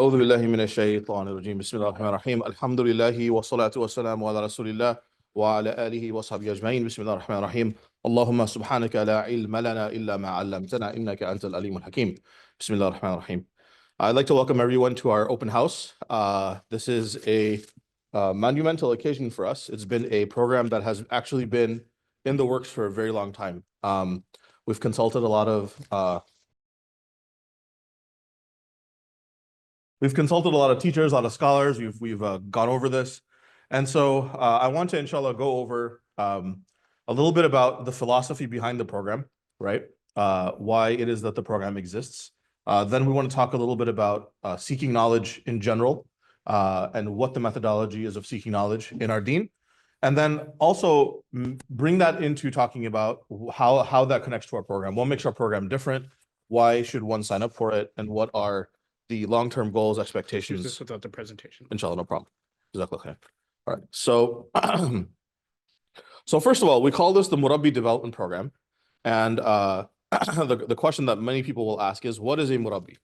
أعوذ بالله من الشيطان الرجيم بسم الله الرحمن الرحيم الحمد لله والصلاة والسلام على رسول الله وعلى آله وصحبه أجمعين بسم الله الرحمن الرحيم اللهم سبحانك لا علم لنا إلا ما علمتنا إنك أنت العليم الحكيم بسم الله الرحمن الرحيم. I'd like to welcome everyone to our open house. This is a monumental occasion for us. It's been a program that has actually been in the works for a very long time. We've consulted a lot of teachers, a lot of scholars. We've gone over this. And so I want to, inshallah, go over a little bit about the philosophy behind the program, right? Why it is that the program exists. Then we want to talk a little bit about seeking knowledge in general and what the methodology is of seeking knowledge in our deen. And then also bring that into talking about how that connects to our program. What makes our program different? Why should one sign up for it? And what are the long-term goals, expectations? This without the presentation. Inshallah, no problem. Jazakallah khair. All right. So, so first of all, we call this the Murabbi development program. And the question that many people will ask is, what is a Murabbi?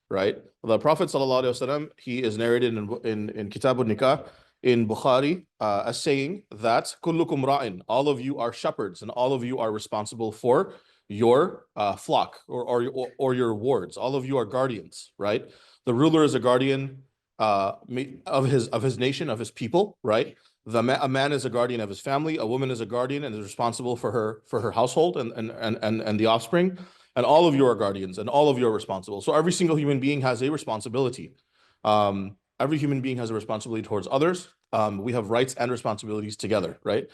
Right? The Prophet sallallahu alaihi wasallam, he is narrated in Kitab al-Nikah in Bukhari as saying that kullukum ra'in, all of you are shepherds and all of you are responsible for your flock or your wards. All of you are guardians, right? The ruler is a guardian of his nation, of his people, right? A man is a guardian of his family. A woman is a guardian and is responsible for her household and the offspring. And all of you are guardians and all of you are responsible. So every single human being has a responsibility. Every human being has a responsibility towards others. We have rights and responsibilities together, right?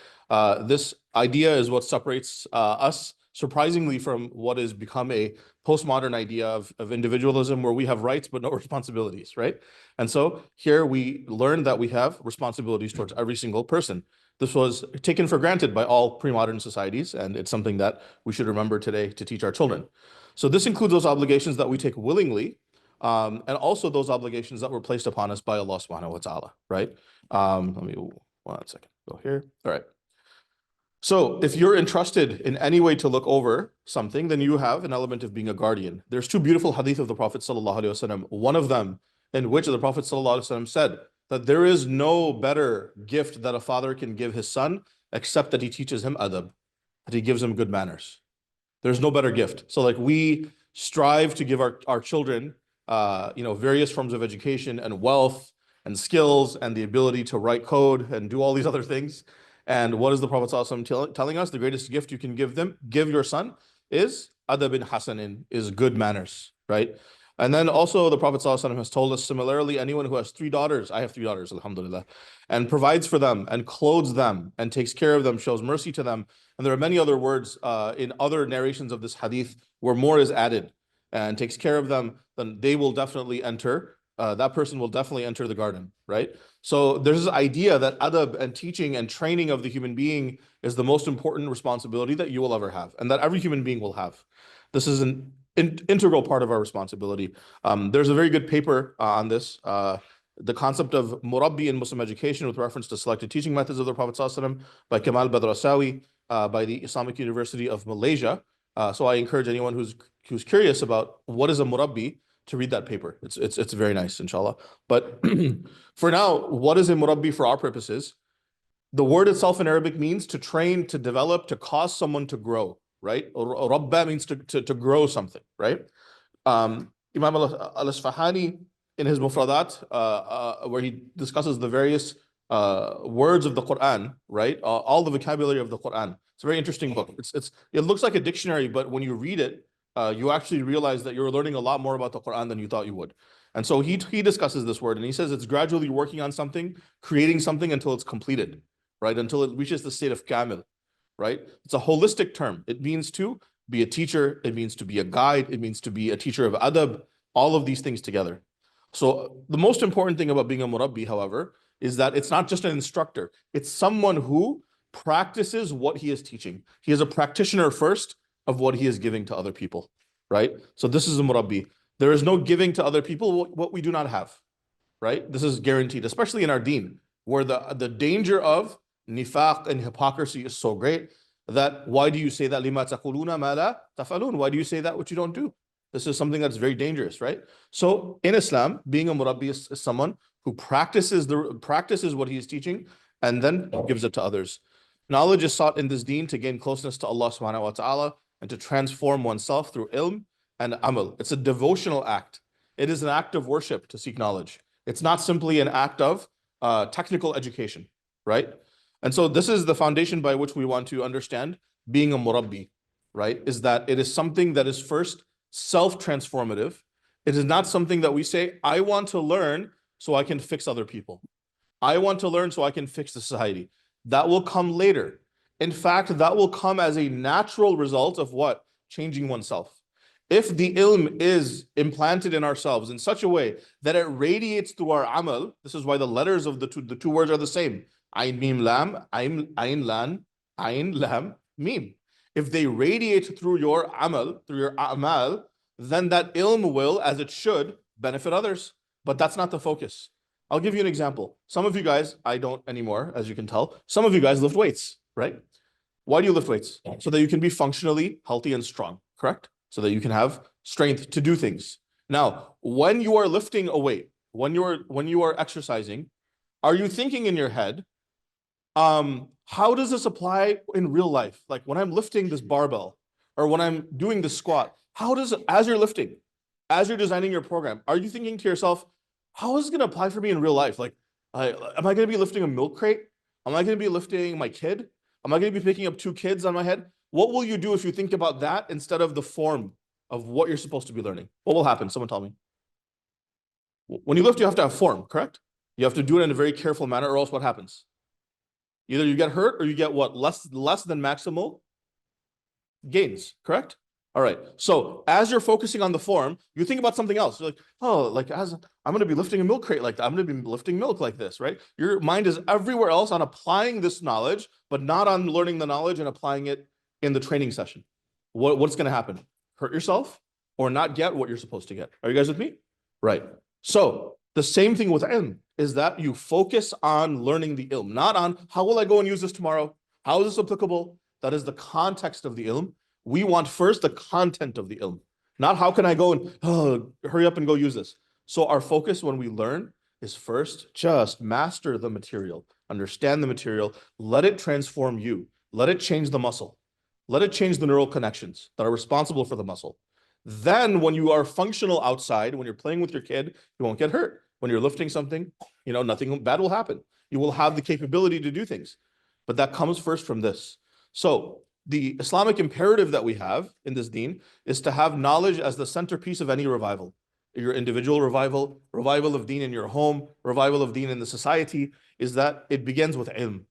This idea is what separates us surprisingly from what has become a postmodern idea of individualism where we have rights but no responsibilities, right? And so here we learn that we have responsibilities towards every single person. This was taken for granted by all pre-modern societies, and it's something that we should remember today to teach our children. So this includes those obligations that we take willingly, and also those obligations that were placed upon us by Allah subhanahu wa ta'ala, right? Let me, 1 second, go here. All right. So if you're entrusted in any way to look over something, then you have an element of being a guardian. There's two beautiful hadith of the Prophet sallallahu alaihi wasallam. One of them in which the Prophet sallallahu alaihi wasallam said that there is no better gift that a father can give his son except that he teaches him adab, that he gives him good manners. There's no better gift. So like we strive to give our children, various forms of education and wealth and skills and the ability to write code and do all these other things. And what is the Prophet ﷺ telling us? The greatest gift you can give your son is adab hasanin, is good manners, right? And then also the Prophet ﷺ has told us similarly, anyone who has 3 daughters, I have 3 daughters, alhamdulillah, and provides for them and clothes them and takes care of them, shows mercy to them. And there are many other words in other narrations of this hadith where more is added and takes care of them, then they will definitely enter. That person will definitely enter the garden, right? So there's this idea that adab and teaching and training of the human being is the most important responsibility that you will ever have and that every human being will have. This is an integral part of our responsibility. There's a very good paper on this, the concept of Murabbi in Muslim education with reference to selected teaching methods of the Prophet ﷺ by Kamal Badrasawi by the Islamic University of Malaysia. So I encourage anyone who's curious about what is a Murabbi to read that paper. It's very nice, inshallah. But for now, what is a Murabbi for our purposes? The word itself in Arabic means to train, to develop, to cause someone to grow, right? Rabba means to grow something, right? Imam al-Asfahani in his Mufradat, where he discusses the various words of the Quran, right? All the vocabulary of the Quran. It's a very interesting book. It looks like a dictionary, but when you read it, you actually realize that you're learning a lot more about the Quran than you thought you would. And so he discusses this word and he says it's gradually working on something, creating something until it's completed, right? Until it reaches the state of kamil, right? It's a holistic term. It means to be a teacher. It means to be a guide. It means to be a teacher of adab, all of these things together. So the most important thing about being a Murabbi, however, is that it's not just an instructor. It's someone who practices what he is teaching. He is a practitioner first of what he is giving to other people, right? So this is a Murabbi. There is no giving to other people what we do not have, right? This is guaranteed, especially in our deen, where the danger of nifaq and hypocrisy is so great that why do you say that lima taquluna ma la tafalun? Why do you say that which you don't do, This is something that's very dangerous, right? So in Islam, being a Murabbi is someone who practices what he is teaching and then gives it to others. Knowledge is sought in this deen to gain closeness to Allah subhanahu wa ta'ala and to transform oneself through ilm and amal. It's a devotional act. It is an act of worship to seek knowledge. It's not simply an act of technical education, right? And so this is the foundation by which we want to understand being a Murabbi, right? Is that it is something that is first self-transformative. It is not something that we say, I want to learn so I can fix other people. I want to learn so I can fix the society. That will come later. In fact, that will come as a natural result of what? Changing oneself. If the ilm is implanted in ourselves in such a way that it radiates through our amal, this is why the letters of the two words are the same. Ayn, mim, lam, ayn, lan, ayn, lam, mim. If they radiate through your amal, through your amal, then that ilm will, as it should, benefit others. But that's not the focus. I'll give you an example. Some of you guys, I don't anymore, as you can tell, some of you guys lift weights, right? Why do you lift weights? So that you can be functionally healthy and strong, correct? So that you can have strength to do things. Now, when you are lifting a weight, when you are exercising, are you thinking in your head, how does this apply in real life? Like when I'm lifting this barbell or when I'm doing this squat, how does, as you're lifting, as you're designing your program, are you thinking to yourself, how is it going to apply for me in real life? Like, am I going to be lifting a milk crate? Am I going to be lifting my kid? Am I going to be picking up 2 kids on my head? What will you do if you think about that instead of the form of what you're supposed to be learning? What will happen? Someone tell me. When you lift, you have to have form, correct? You have to do it in a very careful manner, or else what happens? Either you get hurt or you get what? Less than maximal gains, correct? All right. So as you're focusing on the form, you think about something else. You're like, oh, like as I'm going to be lifting a milk crate like that. I'm going to be lifting milk like this, right? Your mind is everywhere else on applying this knowledge, but not on learning the knowledge and applying it in the training session. What's going to happen? Hurt yourself or not get what you're supposed to get. Are you guys with me? Right. So the same thing with ilm is that you focus on learning the ilm, not on how will I go and use this tomorrow? How is this applicable? That is the context of the ilm. We want first the content of the ilm, not how can I go and hurry up and go use this. So our focus when we learn is first just master the material, understand the material, let it transform you, let it change the muscle, let it change the neural connections that are responsible for the muscle. Then when you are functional outside, when you're playing with your kid, you won't get hurt. When you're lifting something, nothing bad will happen. You will have the capability to do things. But that comes first from this. So the Islamic imperative that we have in this deen is to have knowledge as the centerpiece of any revival. Your individual revival, revival of deen in your home, revival of deen in the society, is that it begins with ilm.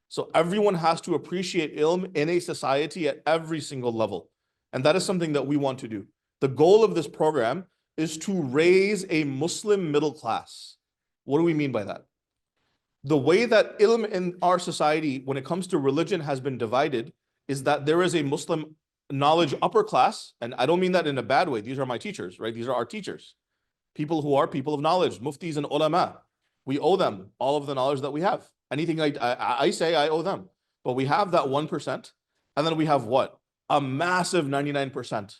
So everyone has to appreciate ilm in a society at every single level. And that is something that we want to do. The goal of this program is to raise a Muslim middle class. What do we mean by that? The way that ilm in our society, when it comes to religion, has been divided is that there is a Muslim knowledge upper class, and I don't mean that in a bad way. These are my teachers, right? These are our teachers, people who are people of knowledge, muftis and ulama. We owe them all of the knowledge that we have. Anything I say, I owe them. But we have that 1%, and then we have what? A massive 99%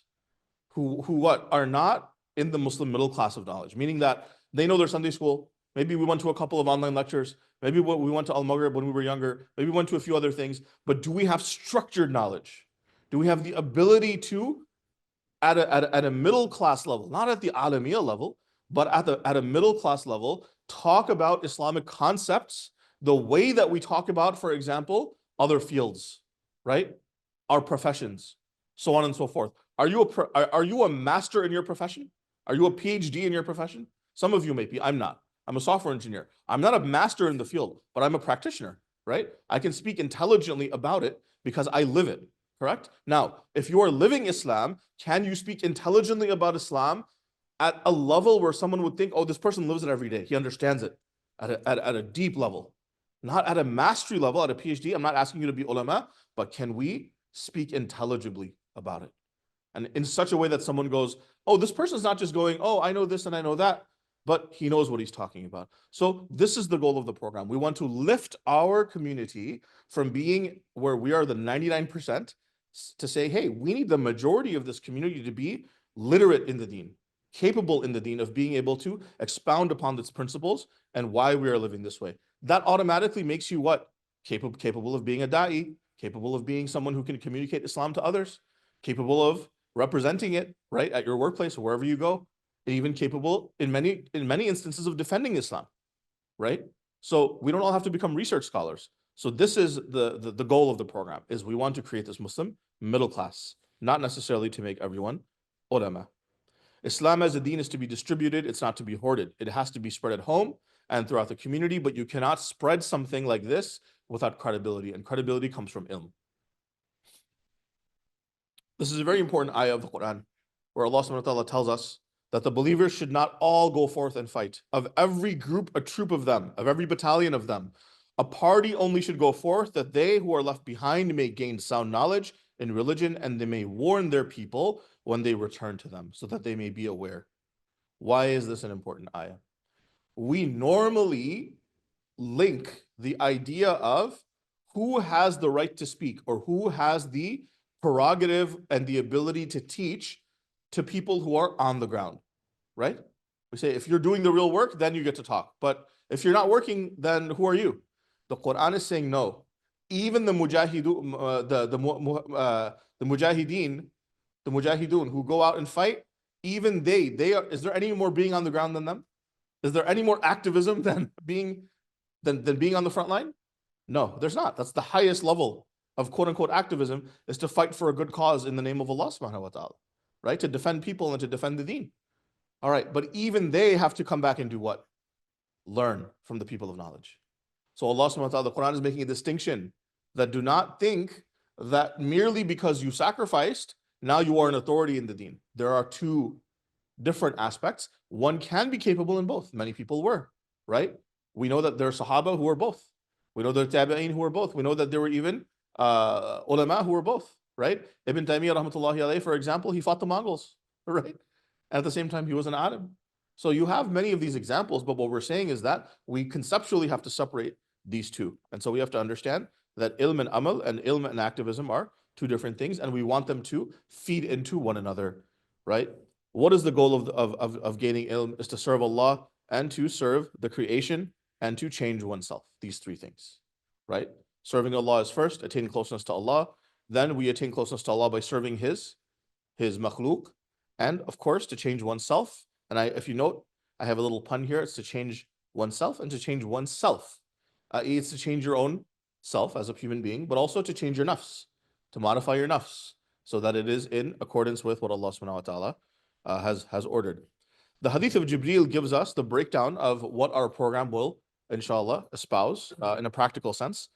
who what? Are not in the Muslim middle class of knowledge, meaning that they know their Sunday school. Maybe we went to a couple of online lectures. Maybe we went to Al-Maghrib when we were younger. Maybe we went to a few other things. But do we have structured knowledge? Do we have the ability to, at a middle class level, not at the Alamiya level, but at a middle class level, talk about Islamic concepts the way that we talk about, for example, other fields, right? Our professions, so on and so forth. Are you a master in your profession? Are you a PhD in your profession? Some of you may be. I'm not. I'm a software engineer. I'm not a master in the field, but I'm a practitioner, right? I can speak intelligently about it because I live it, correct? Now, if you are living Islam, can you speak intelligently about Islam at a level where someone would think, oh, this person lives it every day. He understands it at a deep level, not at a mastery level, at a PhD. I'm not asking you to be ulama, but can we speak intelligibly about it? And in such a way that someone goes, oh, this person's not just going, oh, I know this and I know that, but he knows what he's talking about. So this is the goal of the program. We want to lift our community from being where we are the 99% to say, hey, we need the majority of this community to be literate in the deen, capable in the deen of being able to expound upon its principles and why we are living this way. That automatically makes you what? Capable of being a da'i, capable of being someone who can communicate Islam to others, capable of representing it, right, at your workplace or wherever you go, and even capable in many instances of defending Islam, right? So we don't all have to become research scholars. So this is the goal of the program, is we want to create this Muslim middle class, not necessarily to make everyone ulama. Islam as a deen is to be distributed, it's not to be hoarded. It has to be spread at home and throughout the community, but you cannot spread something like this without credibility, and credibility comes from ilm. This is a very important ayah of the Quran, where Allah subhanahu wa ta'ala tells us that the believers should not all go forth and fight. Of every group, a troop of them, of every battalion of them, a party only should go forth, that they who are left behind may gain sound knowledge in religion, and they may warn their people when they return to them, so that they may be aware. Why is this an important ayah? We normally link the idea of who has the right to speak, or who has the prerogative and the ability to teach, to people who are on the ground, right? We say, if you're doing the real work, then you get to talk. But if you're not working, then who are you? The Quran is saying no. Even the mujahideen who go out and fight, even they are. Is there any more being on the ground than them? Is there any more activism than being on the front line? No, there's not. That's the highest level of quote unquote activism, is to fight for a good cause in the name of Allah subhanahu wa ta'ala, right? To defend people and to defend the deen. All right, but even they have to come back and do what? Learn from the people of knowledge. So Allah subhanahu wa ta'ala, the Quran is making a distinction, that do not think that merely because you sacrificed, now you are an authority in the deen. There are two different aspects. One can be capable in both. Many people were, right? We know that there are Sahaba who were both. We know there are Tabi'een who were both. We know that there were even ulama who were both, right? Ibn Taymiyyah rahmatullahi alayhi, for example, he fought the Mongols, right? And at the same time, he was an alim. So you have many of these examples, but what we're saying is that we conceptually have to separate these two. And so we have to understand that ilm and amal and ilm and activism are two different things, and we want them to feed into one another, right? What is the goal of gaining ilm? Is to serve Allah and to serve the creation and to change oneself. These three things, right? Serving Allah is first, attaining closeness to Allah. Then we attain closeness to Allah by serving His makhluk, and of course to change oneself. And if you note, I have a little pun here. It's to change oneself and to change oneself. It's to change your own self as a human being, but also to change your nafs, to modify your nafs, so that it is in accordance with what Allah subhanahu wa ta'ala has ordered. The hadith of Jibreel gives us the breakdown of what our program will, inshallah, espouse in a practical sense.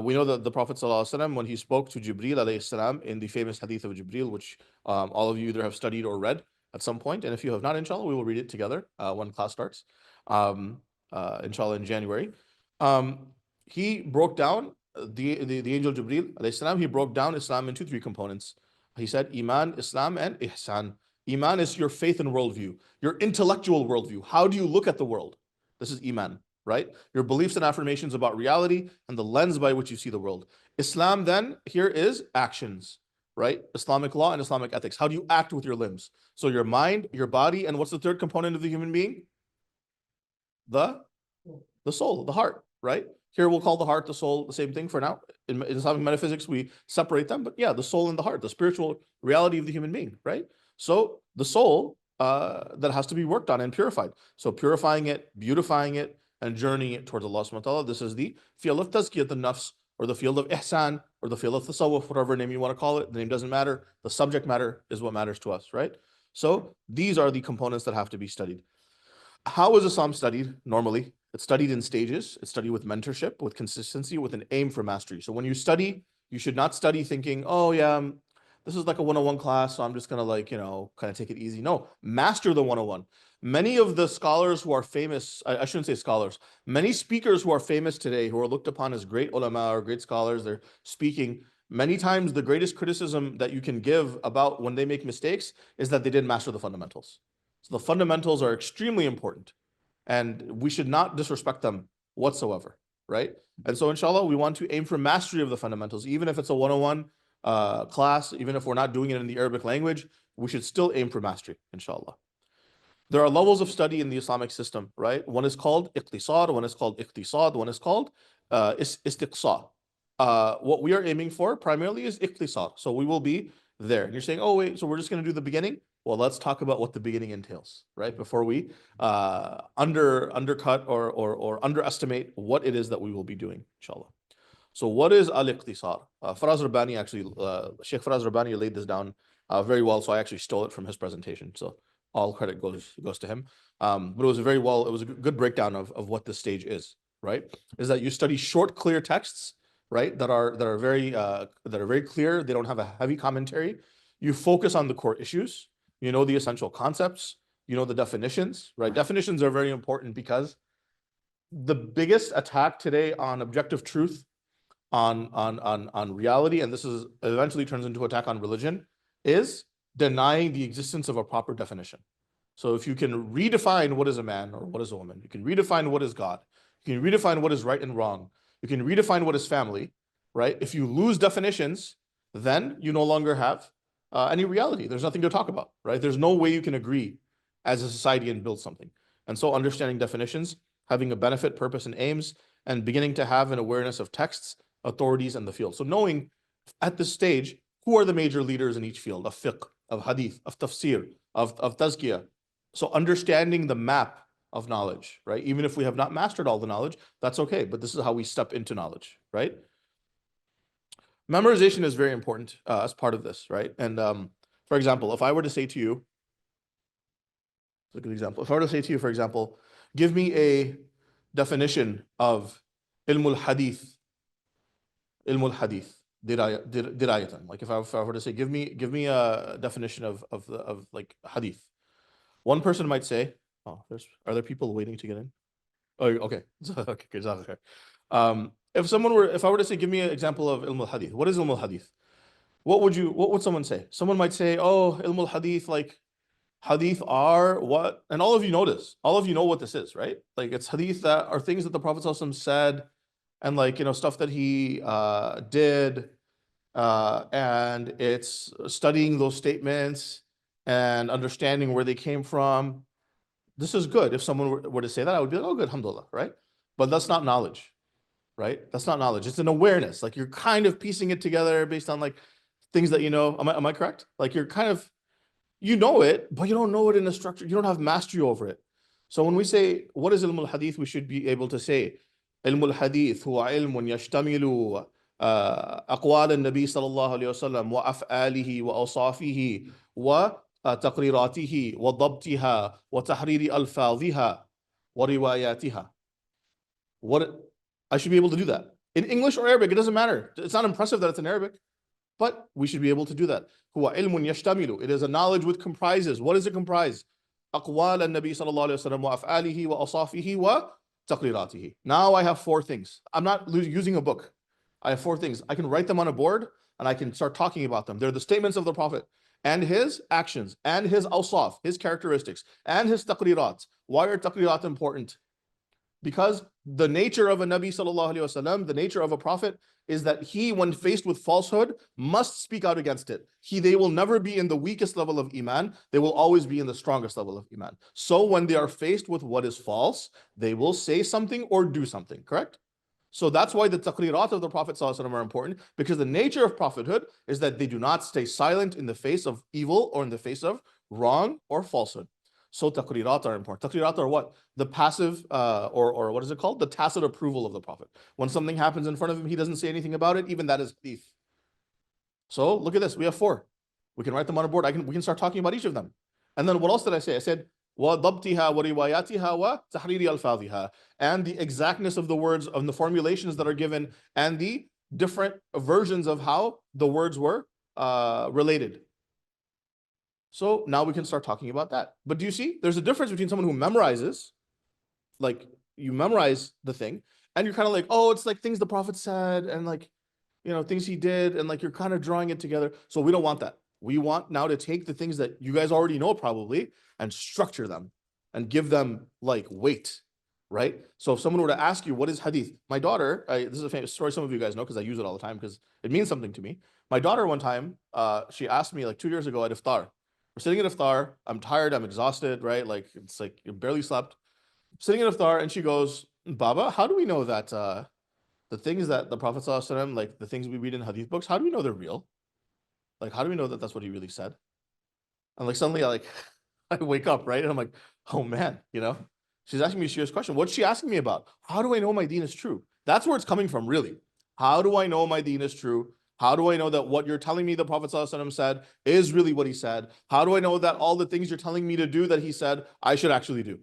We know that the Prophet ﷺ, when he spoke to Jibreel alayhi salam in the famous hadith of Jibreel, which all of you either have studied or read at some point, and if you have not, inshallah, we will read it together when class starts, inshallah, in January. He broke down the angel Jibreel alayhi salam. He broke down Islam into three components. He said Iman, Islam, and Ihsan. Iman is your faith and worldview, your intellectual worldview. How do you look at the world? This is Iman, right? Your beliefs and affirmations about reality and the lens by which you see the world. Islam then here is actions, right? Islamic law and Islamic ethics. How do you act with your limbs? So your mind, your body, and what's the third component of the human being? The soul, the heart, right? Here we'll call the heart, the soul, the same thing for now. In Islamic metaphysics, we separate them, but yeah, the soul and the heart, the spiritual reality of the human being, right? So the soul that has to be worked on and purified. So purifying it, beautifying it, and journeying it towards Allah subhanahu wa ta'ala. This is the field of tazkiyat al-nafs, or the field of ihsan, or the field of tasawwuf, whatever name you want to call it. The name doesn't matter. The subject matter is what matters to us, right? So these are the components that have to be studied. How is Islam studied normally? It's studied in stages. It's studied with mentorship, with consistency, with an aim for mastery. So when you study, you should not study thinking, oh yeah, this is like a 101 class, so I'm just going to kind of take it easy. No, master the 101. Many of the scholars who are famous, I shouldn't say scholars, many speakers who are famous today, who are looked upon as great ulama or great scholars, they're speaking, many times the greatest criticism that you can give about when they make mistakes is that they didn't master the fundamentals. So the fundamentals are extremely important, and we should not disrespect them whatsoever, right? And so inshallah, we want to aim for mastery of the fundamentals, even if it's a 101 class, even if we're not doing it in the Arabic language, we should still aim for mastery, inshallah. There are levels of study in the Islamic system, right? One is called iqtisad, one is called iqtisad, one is called istiqsa. What we are aiming for primarily is iqtisad. So we will be there. And you're saying, oh, wait, so we're just going to do the beginning? Well, let's talk about what the beginning entails, right? Before we undercut or underestimate what it is that we will be doing, inshallah. So what is al-iqtisad? Faraz Rabbani actually, Sheikh Faraz Rabbani laid this down very well. So I actually stole it from his presentation. So all credit goes to him. But it was it was a good breakdown of what this stage is, right? Is that you study short, clear texts, right? That are very clear. They don't have a heavy commentary. You focus on the core issues. You know the essential concepts. You know the definitions, right? Definitions are very important because the biggest attack today on objective truth, on reality, and this is eventually turns into attack on religion, is denying the existence of a proper definition. So if you can redefine what is a man or what is a woman, you can redefine what is God, you can redefine what is right and wrong, you can redefine what is family, right? If you lose definitions, then you no longer have any reality. There's nothing to talk about, right? There's no way you can agree as a society and build something. And so understanding definitions, having a benefit, purpose, and aims, and beginning to have an awareness of texts, authorities, and the field. So knowing at this stage, who are the major leaders in each field of fiqh, of hadith, of tafsir, of tazkiyah. So understanding the map of knowledge, right? Even if we have not mastered all the knowledge, that's okay. But this is how we step into knowledge, right? Memorization is very important as part of this, right? And for example, if I were to say to you, it's a good example. If I were to say to you, for example, give me a definition of ilmul hadith, dirayatan. Like if I were to say, give me a definition of like hadith. One person might say, oh, are there people waiting to get in? Oh, okay. Okay. If I were to say, give me an example of ilm al-hadith. What is ilm al-hadith? What would someone say? Someone might say, oh, ilm al-hadith, like hadith are what? And all of you know this. All of you know what this is, right? Like it's hadith that are things that the Prophet ﷺ said, and like, stuff that he did, and it's studying those statements and understanding where they came from. This is good. If someone were to say that, I would be like, oh, good, alhamdulillah, right? But that's not knowledge, right? That's not knowledge. It's an awareness. Like you're kind of piecing it together based on like things that you know. Am I correct? Like you're kind of, you know it, but you don't know it in a structure. You don't have mastery over it. So when we say, what is ilm al-hadith, we should be able to say, ilm al-hadith huwa ilmun yashtamilu أقوال النبي صلى الله عليه وسلم وأفعاله وأوصافه وتقريراته وضبطها وتحرير ألفاظها ورواياتها. What I should be able to do that in English or Arabic. It doesn't matter. It's not impressive that it's in Arabic, but we should be able to do that. هو علم يشتمل. It is a knowledge which comprises. What does it comprise? أقوال النبي صلى الله عليه وسلم وأفعاله وأوصافه وتقريراته. Now I have 4 things. I'm not using a book. I have 4 things. I can write them on a board and I can start talking about them. They're the statements of the Prophet and his actions and his awsaf, his characteristics and his taqrirat. Why are taqrirat important? Because the nature of a Nabi sallallahu alaihi wasallam, the nature of a prophet is that he, when faced with falsehood, must speak out against it. They will never be in the weakest level of iman. They will always be in the strongest level of iman. So when they are faced with what is false, they will say something or do something, correct? So that's why the taqrirat of the Prophet ﷺ are important, because the nature of prophethood is that they do not stay silent in the face of evil or in the face of wrong or falsehood. So taqrirat are important. Taqrirat are what? The passive, or what is it called? The tacit approval of the Prophet. When something happens in front of him, he doesn't say anything about it. Even that is hadith. So look at this. We have 4. We can write them on a board. We can start talking about each of them. And then what else did I say? I said, وَضَبْطِهَا وَرِوَايَاتِهَا وَتَحْرِيرِ أَلْفَاظِهَا, and the exactness of the words, of the formulations that are given, and the different versions of how the words were related. So now we can start talking about that. But do you see? There's a difference between someone who memorizes, like you memorize the thing, and you're kind of like, oh, it's like things the Prophet said, and like, things he did, and like you're kind of drawing it together. So we don't want that. We want now to take the things that you guys already know probably and structure them and give them like weight, right? So if someone were to ask you, what is hadith? My daughter, this is a famous story some of you guys know because I use it all the time because it means something to me. My daughter one time, she asked me like 2 years ago at iftar, We're sitting at iftar. I'm tired. I'm exhausted, right? Like it's like you barely slept. Sitting at iftar, and she goes, Baba, how do we know that the things that the Prophet ﷺ, like the things we read in hadith books, how do we know they're real? Like, how do we know that that's what he really said? And like suddenly, I like I wake up, right? And I'm like, oh man, she's asking me a serious question. What's she asking me about? How do I know my deen is true? That's where it's coming from, really. How do I know my deen is true? How do I know that what you're telling me the Prophet ﷺ said is really what he said? How do I know that all the things you're telling me to do that he said, I should actually do?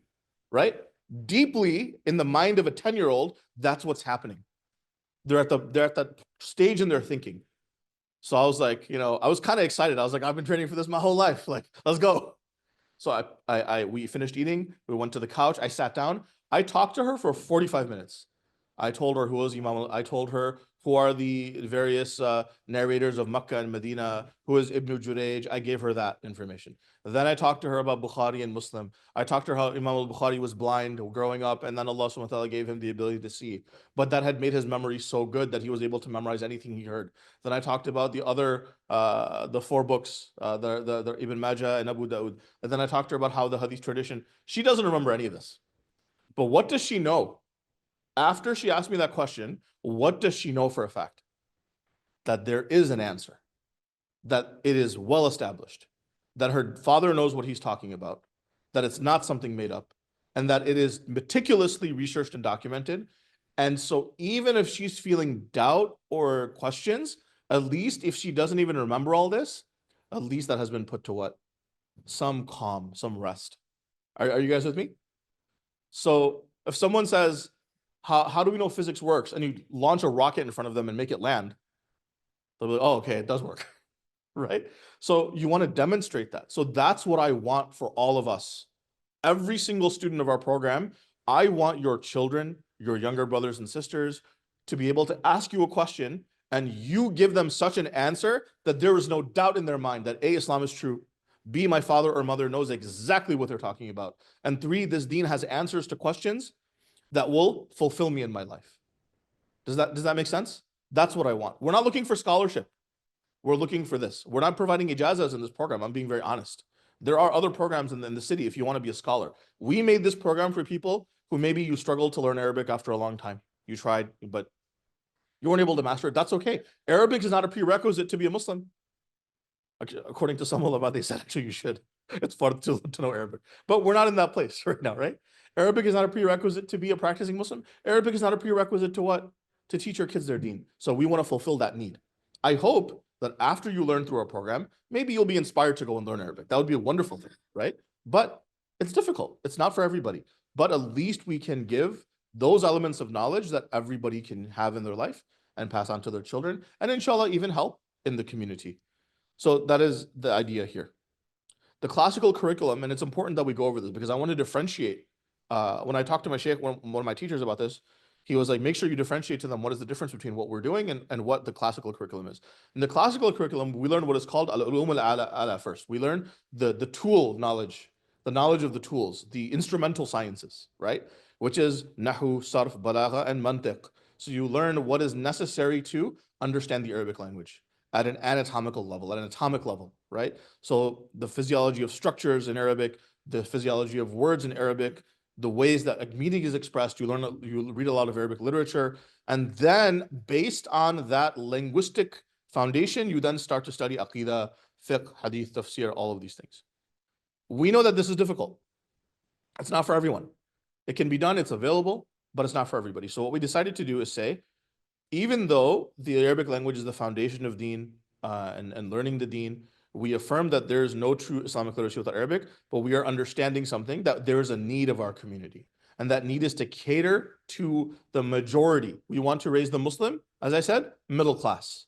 Right? Deeply in the mind of a 10-year-old, that's what's happening. They're at that stage in their thinking. So I was like, I was kind of excited. I was like, I've been training for this my whole life. Like, let's go. So we finished eating. We went to the couch. I sat down. I talked to her for 45 minutes. I told her who was Imam. I told her who are the various narrators of Makkah and Medina, who is Ibn Jurayj. I gave her that information. Then I talked to her about Bukhari and Muslim. I talked to her how Imam al-Bukhari was blind growing up, and then Allah subhanahu wa ta'ala gave him the ability to see. But that had made his memory so good that he was able to memorize anything he heard. Then I talked about the other, the four books, the Ibn Majah and Abu Dawud. And then I talked to her about how the Hadith tradition, she doesn't remember any of this. But what does she know? After she asked me that question, what does she know for a fact? That there is an answer, that it is well established, that her father knows what he's talking about, that it's not something made up, and that it is meticulously researched and documented. And so even if she's feeling doubt or questions, at least if she doesn't even remember all this, at least that has been put to what? Some calm, some rest. Are you guys with me? So if someone says, how do we know physics works? And you launch a rocket in front of them and make it land, they'll be like, oh, okay, it does work, right? So you want to demonstrate that. So that's what I want for all of us. Every single student of our program, I want your children, your younger brothers and sisters, to be able to ask you a question and you give them such an answer that there is no doubt in their mind that A, Islam is true, B, my father or mother knows exactly what they're talking about, and 3, this deen has answers to questions that will fulfill me in my life. Does that make sense? That's what I want. We're not looking for scholarship. We're looking for this. We're not providing ijazahs in this program. I'm being very honest. There are other programs in the city if you want to be a scholar. We made this program for people who maybe you struggled to learn Arabic after a long time. You tried, but you weren't able to master it. That's okay. Arabic is not a prerequisite to be a Muslim. According to some ulama, they said actually you should. It's fun to know Arabic. But we're not in that place right now, right? Arabic is not a prerequisite to be a practicing Muslim. Arabic is not a prerequisite to what? To teach your kids their deen. So we want to fulfill that need. I hope that after you learn through our program, maybe you'll be inspired to go and learn Arabic. That would be a wonderful thing, right? But it's difficult. It's not for everybody. But at least we can give those elements of knowledge that everybody can have in their life and pass on to their children, and inshallah even help in the community. So that is the idea here. The classical curriculum, and it's important that we go over this because I want to differentiate. When I talked to my sheikh, one of my teachers about this, he was like, make sure you differentiate to them what is the difference between what we're doing and what the classical curriculum is. In the classical curriculum, we learn what is called al-ulum al-ala first. We learn the tool knowledge, the knowledge of the tools, the instrumental sciences, right? Which is nahu, sarf, balagha, and mantiq. So you learn what is necessary to understand the Arabic language at an anatomical level, at an atomic level, right? So the physiology of structures in Arabic, the physiology of words in Arabic, the ways that a meaning is expressed, you read a lot of Arabic literature, and then based on that linguistic foundation, you then start to study aqidah, fiqh, hadith, tafsir, all of these things. We know that this is difficult. It's not for everyone. It can be done, it's available, but it's not for everybody. So what we decided to do is say, even though the Arabic language is the foundation of deen and learning the deen, we affirm that there is no true Islamic literacy without Arabic, but we are understanding something that there is a need of our community. And that need is to cater to the majority. We want to raise the Muslim, as I said, middle class,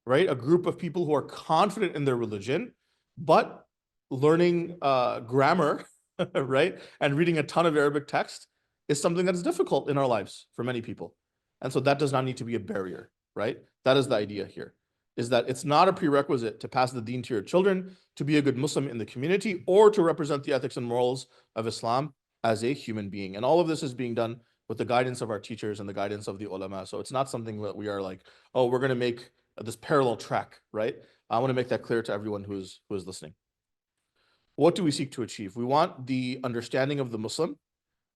right? A group of people who are confident in their religion, but learning grammar, right? And reading a ton of Arabic text is something that is difficult in our lives for many people. And so that does not need to be a barrier, right? That is the idea here, is that it's not a prerequisite to pass the deen to your children, to be a good Muslim in the community, or to represent the ethics and morals of Islam as a human being. And all of this is being done with the guidance of our teachers and the guidance of the ulama. So it's not something that we are like, oh, we're going to make this parallel track, right? I want to make that clear to everyone who is listening. what do we seek to achieve? We want the understanding of the Muslim,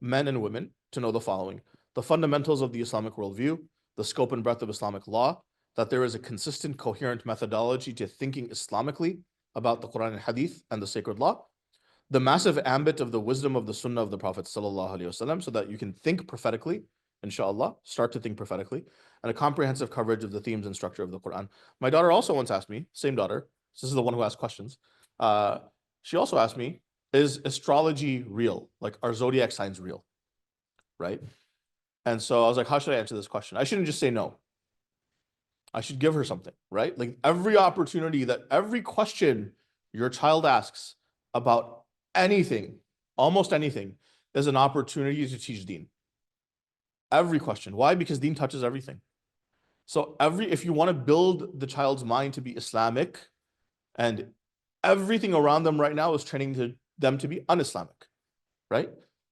men and women, to know the following: the fundamentals of the Islamic worldview, the scope and breadth of Islamic law, that there is a consistent, coherent methodology to thinking Islamically about the Quran and Hadith and the sacred law, the massive ambit of the wisdom of the Sunnah of the Prophet ﷺ, so that you can think prophetically, inshallah, start to think prophetically, and a comprehensive coverage of the themes and structure of the Quran. My daughter also once asked me, same daughter, this is the one who asked questions. She also asked me, is astrology real? Like, are zodiac signs real? Right? And so I was like, how should I answer this question? I shouldn't just say no. I should give her something, right? Like every opportunity, that every question your child asks about anything, almost anything, is an opportunity to teach deen. Every question. Why? Because deen touches everything. So if you want to build the child's mind to be Islamic, and everything around them right now is training them to be un-Islamic, right?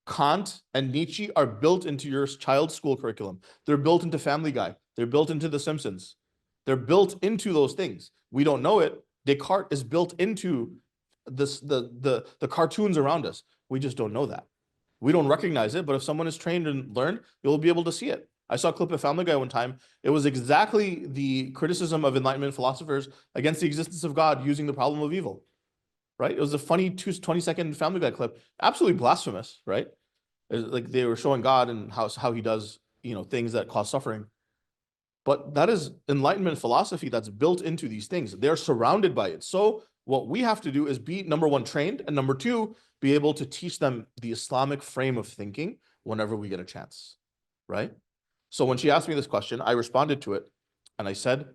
Kant and Nietzsche are built into your child's school curriculum. They're built into Family Guy. They're built into The Simpsons. They're built into those things. We don't know it. Descartes is built into the cartoons around us. We just don't know that. We don't recognize it, but if someone is trained and learned, you'll be able to see it. I saw a clip of Family Guy one time. It was exactly the criticism of Enlightenment philosophers against the existence of God using the problem of evil, right? It was a funny 20-second Family Guy clip, absolutely blasphemous, right? Like they were showing God and how he does, things that cause suffering. But that is Enlightenment philosophy that's built into these things. They're surrounded by it. So what we have to do is be, number one, trained, and number two, be able to teach them the Islamic frame of thinking whenever we get a chance, right? So when she asked me this question, I responded to it, and I said,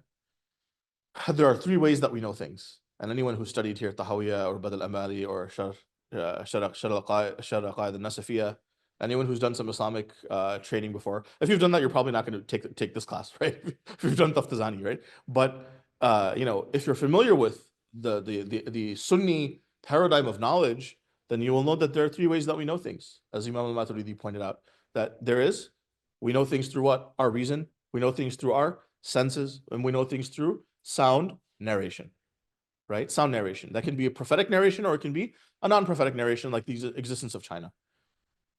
there are three ways that we know things. And anyone who studied here at Tahawiyah or Bad al-Amali or Shar al-Aqaid al-Nasafiyah, anyone who's done some Islamic training before, if you've done that, you're probably not going to take this class, right? If you've done Taftazani, right? But if you're familiar with the Sunni paradigm of knowledge, then you will know that there are three ways that we know things. As Imam al-Maturidi pointed out, that we know things through what? Our reason. We know things through our senses, and we know things through sound narration, right? Sound narration. That can be a prophetic narration, or it can be a non-prophetic narration, like the existence of China.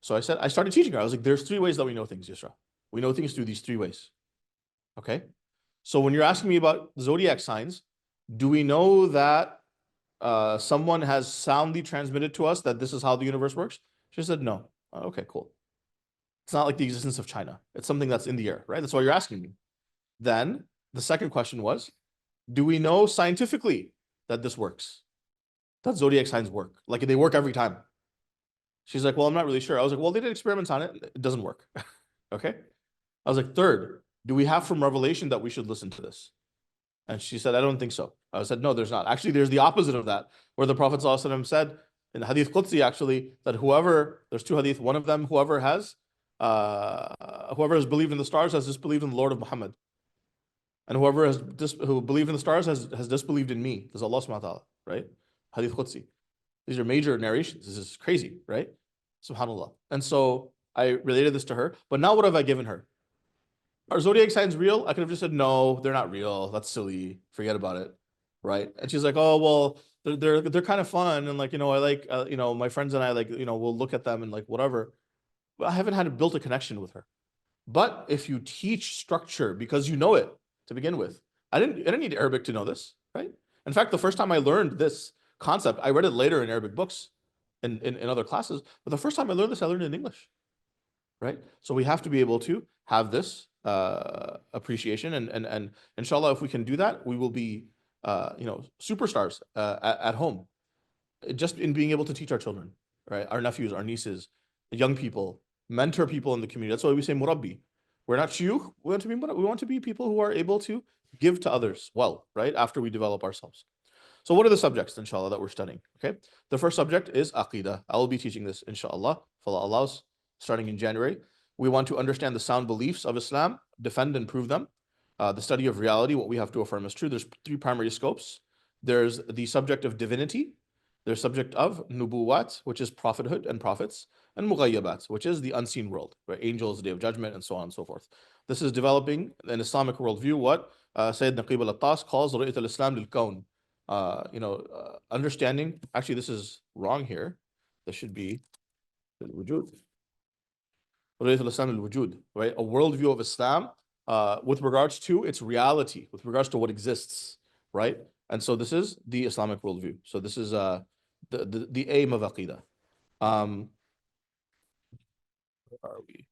So I started teaching her. I was like, there's three ways that we know things, Yusra. We know things through these three ways. Okay? So when you're asking me about zodiac signs, do we know that someone has soundly transmitted to us that this is how the universe works? She said, no. Okay, cool. It's not like the existence of China. It's something that's in the air, right? That's why you're asking me. Then the second question was, do we know scientifically that this works? That zodiac signs work? Like they work every time? She's like, well, I'm not really sure. I was like, well, they did experiments on it. It doesn't work. Okay. I was like, third, do we have from Revelation that we should listen to this? And she said, I don't think so. I said, no, there's not. Actually, there's the opposite of that, where the Prophet ﷺ said in the Hadith Qudsi, actually, that there's two hadith, one of them, whoever has believed in the stars has disbelieved in the Lord of Muhammad. And who believed in the stars has disbelieved in me. This is Allah subhanahu wa ta'ala, right? Hadith Qudsi. These are major narrations. This is crazy, right? SubhanAllah. And so I related this to her. But now what have I given her? Are zodiac signs real? I could have just said, no, they're not real. That's silly. Forget about it, right? And she's like, oh, well, they're kind of fun. And like, I like, my friends and I like, we'll look at them and like whatever. But I haven't had to build a connection with her. But if you teach structure because you know it to begin with, I didn't need Arabic to know this, right? In fact, the first time I learned this concept, I read it later in Arabic books in other classes, but the first time I learned this, I learned it in English, right? So we have to be able to have this appreciation, and inshallah, if we can do that, we will be superstars at home, just in being able to teach our children, right? Our nephews, our nieces, young people, mentor people in the community. That's why we say Murabbi. We're not shuyukh. We want to be people who are able to give to others well, right? After we develop ourselves. So what are the subjects, inshallah, that we're studying? Okay. The first subject is Aqidah. I will be teaching this, inshallah, if Allah allows, starting in January. We want to understand the sound beliefs of Islam, defend and prove them. The study of reality, what we have to affirm is true. There's three primary scopes. There's the subject of divinity. There's subject of nubuwat, which is prophethood and prophets, and mughayyabat, which is the unseen world, right? Angels, Day of Judgment, and so on and so forth. This is developing an Islamic worldview, what Sayyid Naqib al-Attas calls Ru'yat al-Islam lil-Kawn, understanding. Actually, this is wrong here. This should be الوجود. رؤية الإسلام الوجود, right? A worldview of Islam with regards to its reality, with regards to what exists, right? And so this is the Islamic worldview. So this is the aim of Aqidah. Where are we?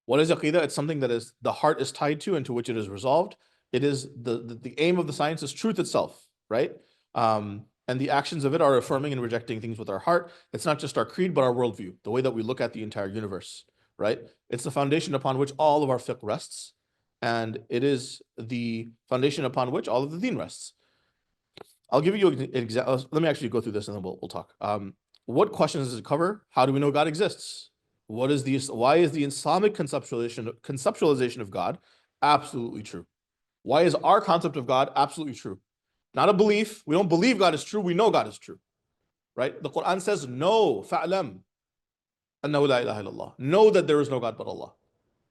What is Aqidah? It's something that is the heart is tied to and to which it is resolved. It is the aim of the science is truth itself, right? And the actions of it are affirming and rejecting things with our heart. It's not just our creed, but our worldview, the way that we look at the entire universe, right? It's the foundation upon which all of our fiqh rests, and it is the foundation upon which all of the deen rests. I'll give you an example. Let me actually go through this and then we'll talk. What questions does it cover? How do we know God exists? Why is the Islamic conceptualization of God absolutely true? Why is our concept of God absolutely true? Not a belief. We don't believe God is true. We know God is true, right? The Quran says, no, fa'lam, annahu la ilaha illallah. Know that there is no God but Allah.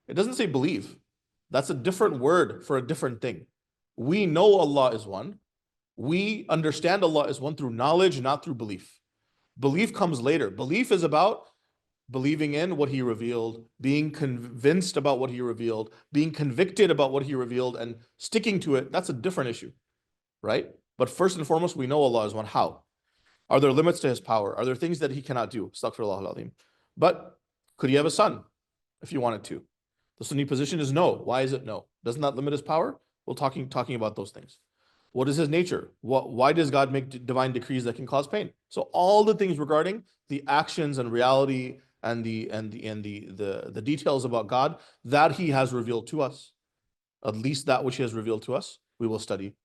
It doesn't say believe. That's a different word for a different thing. We know Allah is one. We understand Allah is one through knowledge, not through belief. Belief comes later. Belief is about believing in what He revealed, being convinced about what He revealed, being convicted about what He revealed, and sticking to it. That's a different issue, right? But first and foremost, we know Allah is one. How? Are there limits to His power? Are there things that He cannot do? Astaghfirullah al-azim. But could He have a son if He wanted to? The Sunni position is no. Why is it no? Doesn't that limit His power? We're talking about those things. What is His nature? Why does God make divine decrees that can cause pain? So all the things regarding the actions and reality and the details about God that He has revealed to us, at least that which He has revealed to us, we will study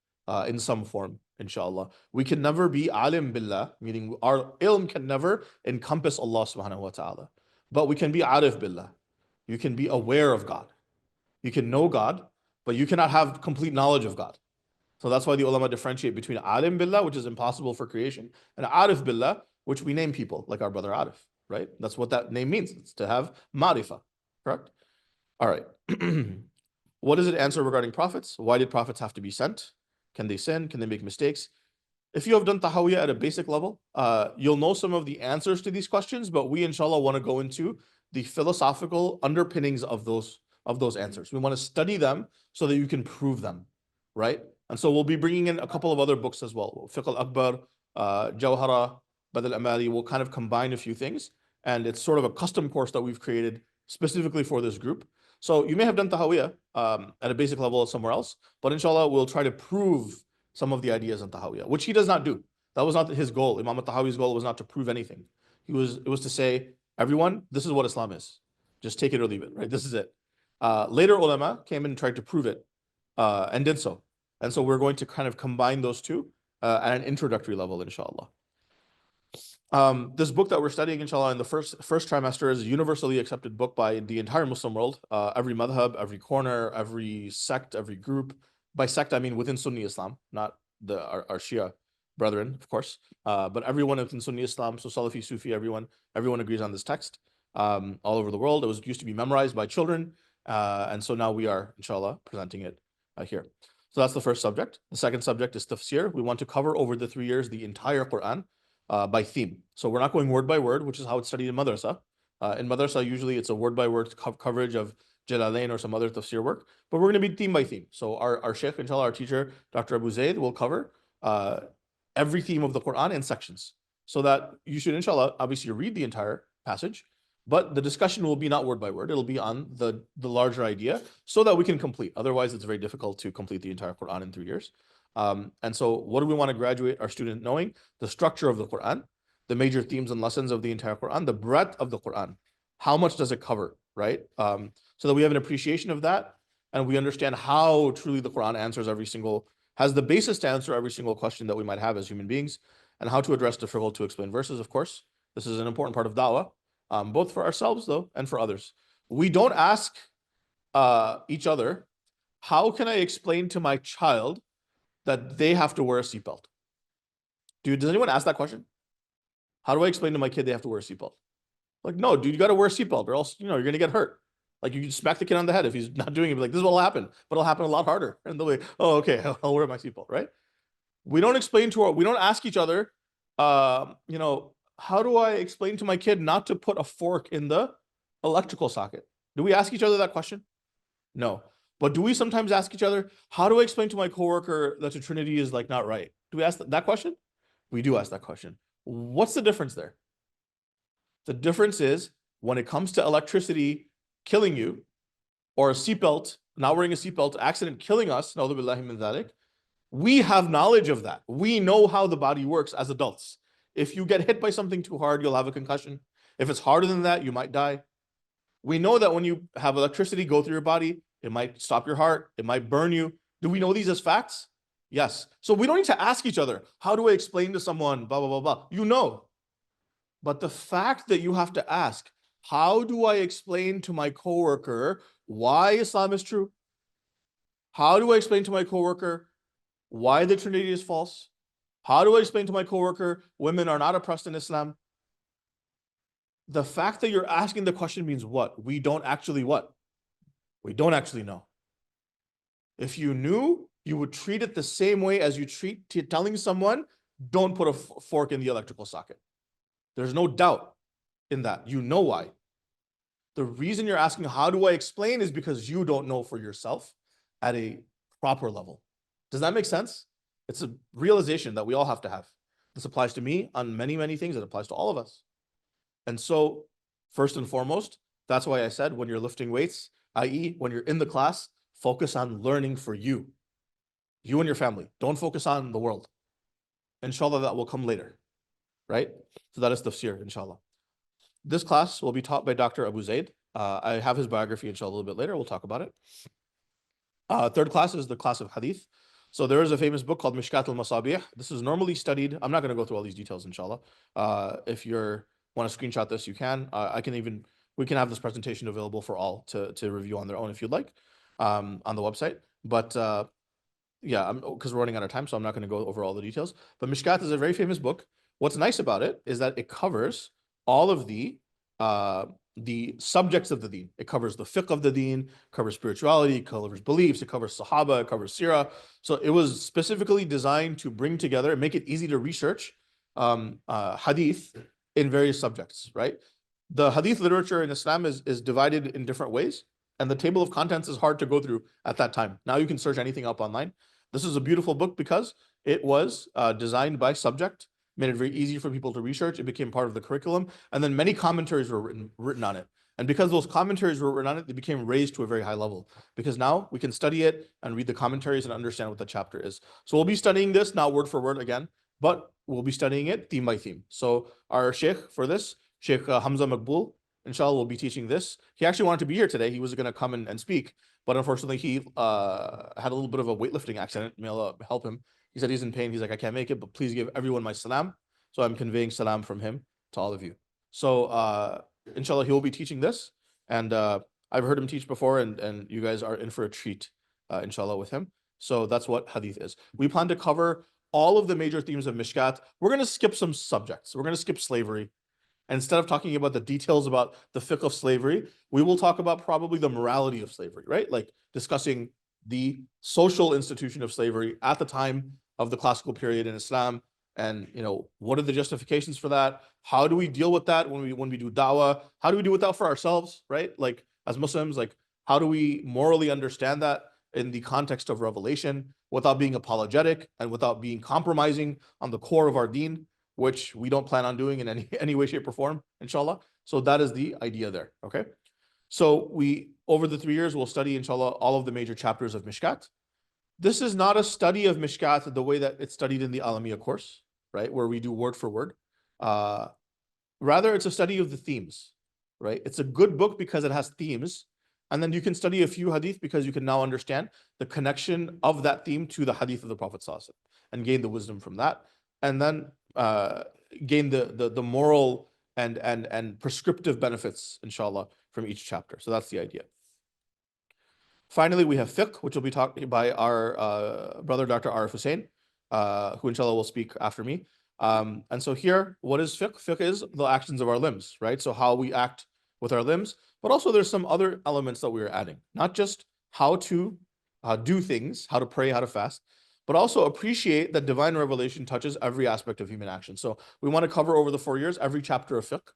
in some form, inshallah. We can never be alim billah, meaning our ilm can never encompass Allah subhanahu wa ta'ala. But we can be arif billah. You can be aware of God. You can know God, but you cannot have complete knowledge of God. So that's why the ulama differentiate between alim billah, which is impossible for creation, and arif billah, which we name people, like our brother Arif, right? That's what that name means. It's to have marifa, correct? All right. What does it answer regarding prophets? Why did prophets have to be sent? Can they sin? Can they make mistakes? If you have done tahawiyah at a basic level, you'll know some of the answers to these questions, but we inshallah want to go into the philosophical underpinnings of those answers. We want to study them so that you can prove them, right? And so we'll be bringing in a couple of other books as well. Fiqh al-Akbar, Jawhara, Bad al-Amali. We'll kind of combine a few things. And it's sort of a custom course that we've created specifically for this group. So you may have done tahawiyah at a basic level somewhere else, but inshallah, we'll try to prove some of the ideas in tahawiyah, which he does not do. That was not his goal. Imam al-Tahawi's goal was not to prove anything. It was to say, everyone, this is what Islam is. Just take it or leave it, right? This is it. Later ulama came in and tried to prove it and did so. And so we're going to kind of combine those two at an introductory level, inshallah. This book that we're studying, inshallah, in the first trimester is a universally accepted book by the entire Muslim world. Every madhab, every corner, every sect, every group. By sect, I mean within Sunni Islam, not our Shia brethren, of course, but everyone within Sunni Islam, so Salafi, Sufi, everyone agrees on this text all over the world. It used to be memorized by children, and so now we are, inshallah, presenting it here. So that's the first subject. The second subject is tafsir. We want to cover over the 3 years the entire Quran by theme. So we're not going word by word, which is how it's studied in madrasa. In madrasa, usually it's a word by word coverage of Jalalain or some other tafsir work, but we're going to be theme by theme. So our sheikh, inshallah, our teacher, Dr. Abu Zaid, will cover every theme of the Quran in sections, so that you should, inshallah, obviously read the entire passage, but the discussion will be not word by word. It'll be on the larger idea so that we can complete. Otherwise, it's very difficult to complete the entire Quran in 3 years. And so what do we want to graduate our student knowing? The structure of the Quran, the major themes and lessons of the entire Quran, the breadth of the Quran. How much does it cover, right? So that we have an appreciation of that and we understand how truly the Quran has the basis to answer every single question that we might have as human beings, and how to address difficult to explain verses, of course. This is an important part of da'wah. Both for ourselves, though, and for others. We don't ask each other, how can I explain to my child that they have to wear a seatbelt? Does anyone ask that question? How do I explain to my kid they have to wear a seatbelt? Like, no, dude, you got to wear a seatbelt or else, you're going to get hurt. Like, you can smack the kid on the head if he's not doing it. Like, this is what will happen, but it'll happen a lot harder. And they'll be, oh, okay, I'll wear my seatbelt, right? We don't ask each other, how do I explain to my kid not to put a fork in the electrical socket? Do we ask each other that question? No. But do we sometimes ask each other, how do I explain to my coworker that the Trinity is like not right? Do we ask that question? We do ask that question. What's the difference there? The difference is when it comes to electricity killing you, or a seatbelt, not wearing a seatbelt, accident killing us, we have knowledge of that. We know how the body works as adults. If you get hit by something too hard, you'll have a concussion. If it's harder than that, you might die. We know that when you have electricity go through your body, it might stop your heart, it might burn you. Do we know these as facts? Yes. So we don't need to ask each other, how do I explain to someone, blah, blah, blah, blah. You know. But the fact that you have to ask, how do I explain to my coworker why Islam is true? How do I explain to my coworker why the Trinity is false? How do I explain to my coworker women are not oppressed in Islam? The fact that you're asking the question means what? We don't actually what? We don't actually know. If you knew, you would treat it the same way as you treat telling someone, don't put a fork in the electrical socket. There's no doubt in that. You know why. The reason you're asking, how do I explain, is because you don't know for yourself at a proper level. Does that make sense? It's a realization that we all have to have. This applies to me on many, many things. It applies to all of us. And so, first and foremost, that's why I said when you're lifting weights, i.e., when you're in the class, focus on learning for you and your family. Don't focus on the world. Inshallah, that will come later, right? So that is tafsir, inshallah. This class will be taught by Dr. Abu Zaid. I have his biography, inshallah, a little bit later. We'll talk about it. Third class is the class of hadith. So there is a famous book called Mishkat al-Masabih. This is normally studied. I'm not going to go through all these details, inshallah. If you want to screenshot this, you can. We can have this presentation available for all to review on their own if you'd like, on the website. But yeah, because we're running out of time, so I'm not going to go over all the details. But Mishkat is a very famous book. What's nice about it is that it covers all of the subjects of the deen. It covers the fiqh of the deen, covers spirituality, it covers beliefs, it covers sahaba, it covers sirah. So it was specifically designed to bring together and make it easy to research hadith in various subjects, right? The hadith literature in Islam is divided in different ways, and the table of contents is hard to go through at that time. Now you can search anything up online. This is a beautiful book because it was designed by subject, made it very easy for people to research. It became part of the curriculum. And then many commentaries were written on it. And because those commentaries were written on it, they became raised to a very high level. Because now we can study it and read the commentaries and understand what the chapter is. So we'll be studying this, not word for word again, but we'll be studying it theme by theme. So our Sheikh for this, Sheikh Hamza Maqbool, inshallah, will be teaching this. He actually wanted to be here today. He was going to come and speak, but unfortunately he had a little bit of a weightlifting accident. May Allah help him. He said he's in pain. He's like, I can't make it, but please give everyone my salam. So I'm conveying salam from him to all of you. So inshallah, he will be teaching this. And I've heard him teach before, and you guys are in for a treat, inshallah, with him. So that's what hadith is. We plan to cover all of the major themes of Mishkat. We're going to skip some subjects. We're going to skip slavery. And instead of talking about the details about the fiqh of slavery, we will talk about probably the morality of slavery, right? Like discussing the social institution of slavery at the time of the classical period in Islam, and what are the justifications for that? How do we deal with that when we do da'wah? How do we do with that for ourselves, right? Like as Muslims, like how do we morally understand that in the context of revelation without being apologetic and without being compromising on the core of our deen, which we don't plan on doing in any way, shape, or form, inshallah. So that is the idea there, okay? So we, over the 3 years, we'll study, inshallah, all of the major chapters of Mishkat. This is not a study of Mishkat the way that it's studied in the Alamiya course, right? Where we do word for word. Rather, it's a study of the themes, right? It's a good book because it has themes. And then you can study a few hadith because you can now understand the connection of that theme to the hadith of the Prophet ﷺ and gain the wisdom from that. And then gain the moral and prescriptive benefits, inshallah, from each chapter. So that's the idea. Finally, we have fiqh, which will be taught by our brother, Dr. Arif Hussain, who inshallah will speak after me. And so here, what is fiqh? Fiqh is the actions of our limbs, right? So how we act with our limbs, but also there's some other elements that we are adding, not just how to do things, how to pray, how to fast, but also appreciate that divine revelation touches every aspect of human action. So we want to cover over the 4 years every chapter of fiqh,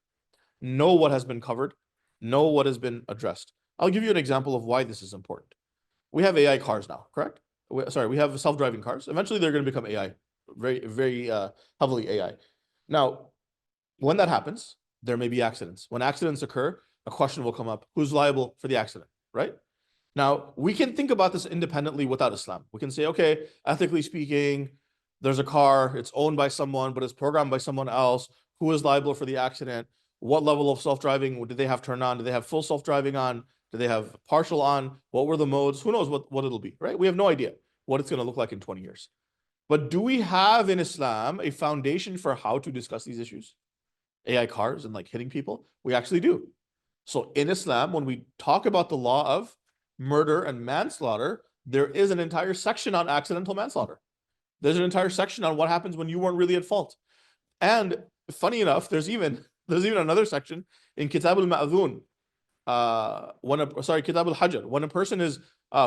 know what has been covered, know what has been addressed. I'll give you an example of why this is important. We have AI cars now, correct? We have self-driving cars. Eventually, they're going to become AI, very, very heavily AI. Now, when that happens, there may be accidents. When accidents occur, a question will come up: who's liable for the accident, right? Now, we can think about this independently without Islam. We can say, okay, ethically speaking, there's a car, it's owned by someone, but it's programmed by someone else. Who is liable for the accident? What level of self-driving did they have turned on? Do they have full self-driving on? Do they have partial on? What were the modes? Who knows what it'll be, right? We have no idea what it's going to look like in 20 years. But do we have in Islam a foundation for how to discuss these issues? AI cars and like hitting people? We actually do. So in Islam, when we talk about the law of murder and manslaughter, there is an entire section on accidental manslaughter. There's an entire section on what happens when you weren't really at fault. And funny enough, there's even another section in Kitab al-Ma'dhun, Kitab al-Hajar, when a person is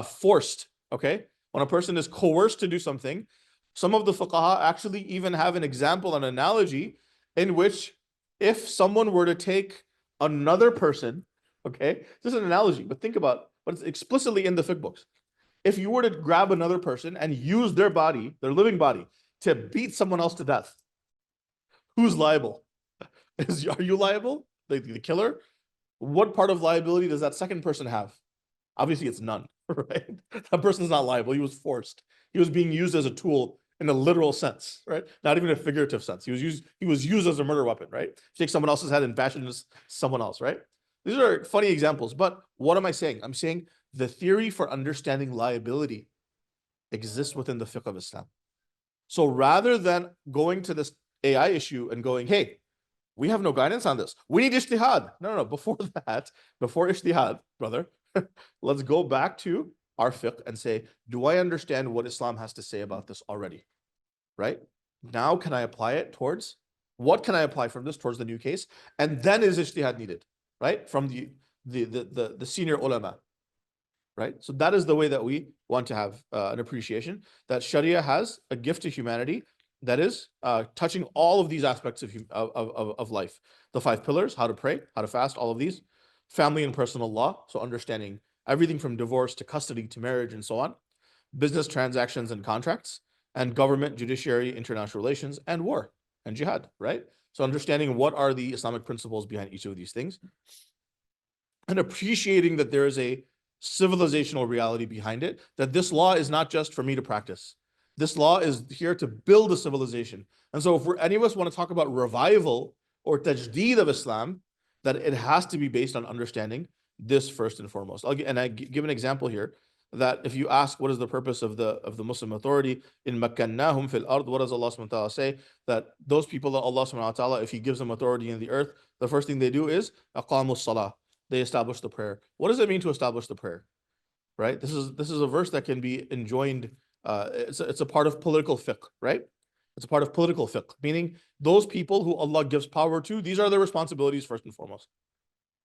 forced, okay? When a person is coerced to do something, some of the fuqaha actually even have an example, an analogy, in which if someone were to take another person, okay, this is an analogy, but think about, but it's explicitly in the fiqh books. If you were to grab another person and use their body, their living body, to beat someone else to death, who's liable? Are you liable? The killer? What part of liability does that second person have? Obviously, it's none, right? That person's not liable. He was forced. He was being used as a tool in a literal sense, right? Not even a figurative sense. He was used as a murder weapon, right? Take someone else's head and bash it into someone else, right? These are funny examples, but what am I saying? I'm saying the theory for understanding liability exists within the fiqh of Islam. So rather than going to this AI issue and going, hey, we have no guidance on this, we need ijtihad. No. Before ijtihad, brother, let's go back to our fiqh and say, do I understand what Islam has to say about this already? Right? Now, can I apply it towards, what can I apply from this towards the new case? And then is ijtihad needed, right? From the senior ulama, right? So that is the way that we want to have an appreciation that Sharia has a gift to humanity that is touching all of these aspects of life. The 5 pillars: how to pray, how to fast, all of these. Family and personal law, so understanding everything from divorce to custody to marriage and so on. Business transactions and contracts, and government, judiciary, international relations, and war and jihad, right? So understanding what are the Islamic principles behind each of these things, and appreciating that there is a civilizational reality behind it, that this law is not just for me to practice. This law is here to build a civilization. And so if any of us want to talk about revival or tajdeed of Islam, that it has to be based on understanding this first and foremost. I give an example here, that if you ask what is the purpose of the Muslim authority in makkannahum fil ard, what does Allah subhanahu wa ta'ala say? That those people that Allah subhanahu wa ta'ala, if he gives them authority in the earth, the first thing they do is aqamus salah. They establish the prayer. What does it mean to establish the prayer? Right? This is a verse that can be enjoined. It's a part of political fiqh, right? It's a part of political fiqh, meaning those people who Allah gives power to, these are their responsibilities first and foremost.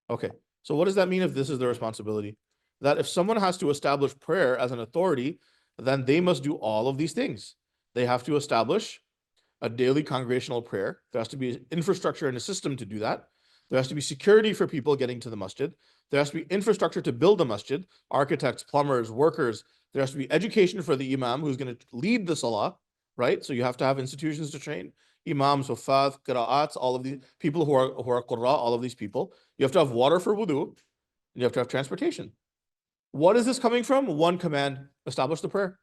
Okay, so what does that mean if this is their responsibility? That if someone has to establish prayer as an authority, then they must do all of these things. They have to establish a daily congregational prayer. There has to be infrastructure and a system to do that. There has to be security for people getting to the masjid. There has to be infrastructure to build the masjid, architects, plumbers, workers. There has to be education for the imam who's going to lead the salah, right? So you have to have institutions to train imams, huffaz, qira'ats, all of these people who are qurra, all of these people. You have to have water for wudu, and you have to have transportation. What is this coming from? One command: establish the prayer.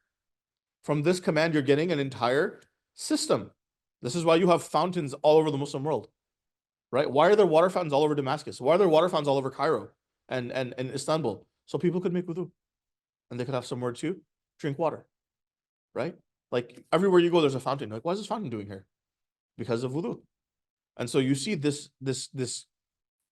From this command, you're getting an entire system. This is why you have fountains all over the Muslim world, right? Why are there water fountains all over Damascus? Why are there water fountains all over Cairo and Istanbul? So people could make wudu, and they could have somewhere to drink water, right? Like everywhere you go, there's a fountain. Like, what is this fountain doing here? Because of wudu. And so you see this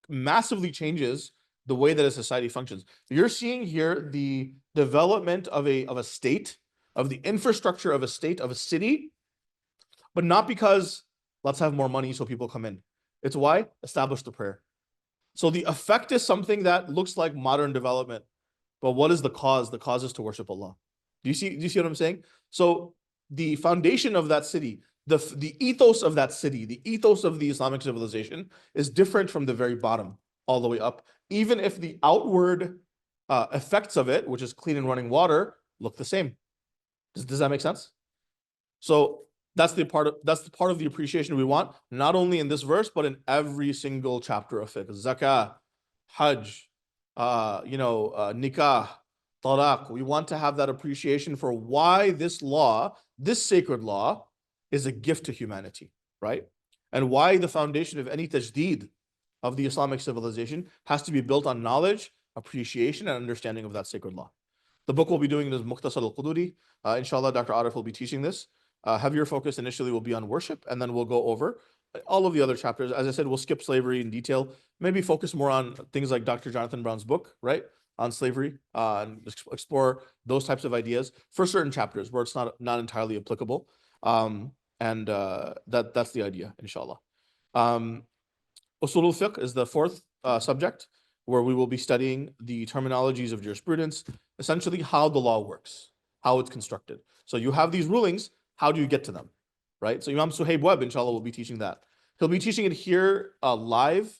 massively changes the way that a society functions. You're seeing here the development of a state, of the infrastructure of a state, of a city, but not because let's have more money so people come in. It's why? Establish the prayer. So the effect is something that looks like modern development, but what is the cause? The cause is to worship Allah. Do you see what I'm saying? So the foundation of that city, the ethos of that city, the ethos of the Islamic civilization is different from the very bottom all the way up, even if the outward effects of it, which is clean and running water, look the same. Does that make sense? So that's the part of the appreciation we want, not only in this verse, but in every single chapter of fiqh. Zakah, Hajj, nikah, talaq. We want to have that appreciation for why this law, this sacred law, is a gift to humanity, right? And why the foundation of any tajdeed of the Islamic civilization has to be built on knowledge, appreciation, and understanding of that sacred law. The book we'll be doing is Mukhtasar al-Quduri. Inshallah, Dr. Arif will be teaching this. Heavier focus initially will be on worship, and then we'll go over all of the other chapters. As I said, we'll skip slavery in detail, maybe focus more on things like Dr. Jonathan Brown's book, right, on slavery, and explore those types of ideas for certain chapters where it's not entirely applicable. That's the idea, inshallah. Usul al-Fiqh is the fourth subject, where we will be studying the terminologies of jurisprudence, essentially how the law works, how it's constructed. So you have these rulings, how do you get to them, right? So Imam Suhaib Webb, inshallah, will be teaching that. He'll be teaching it here live.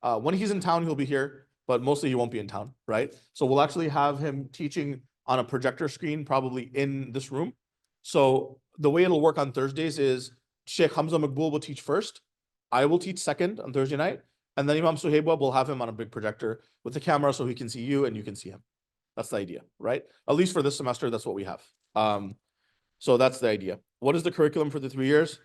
When he's in town, he'll be here, but mostly he won't be in town, right? So we'll actually have him teaching on a projector screen, probably in this room. So the way it'll work on Thursdays is Sheikh Hamza Maqbool will teach first. I will teach second on Thursday night. And then Imam Suhaib Webb will have him on a big projector with the camera so he can see you and you can see him. That's the idea, right? At least for this semester, that's what we have. So that's the idea. What is the curriculum for the 3 years?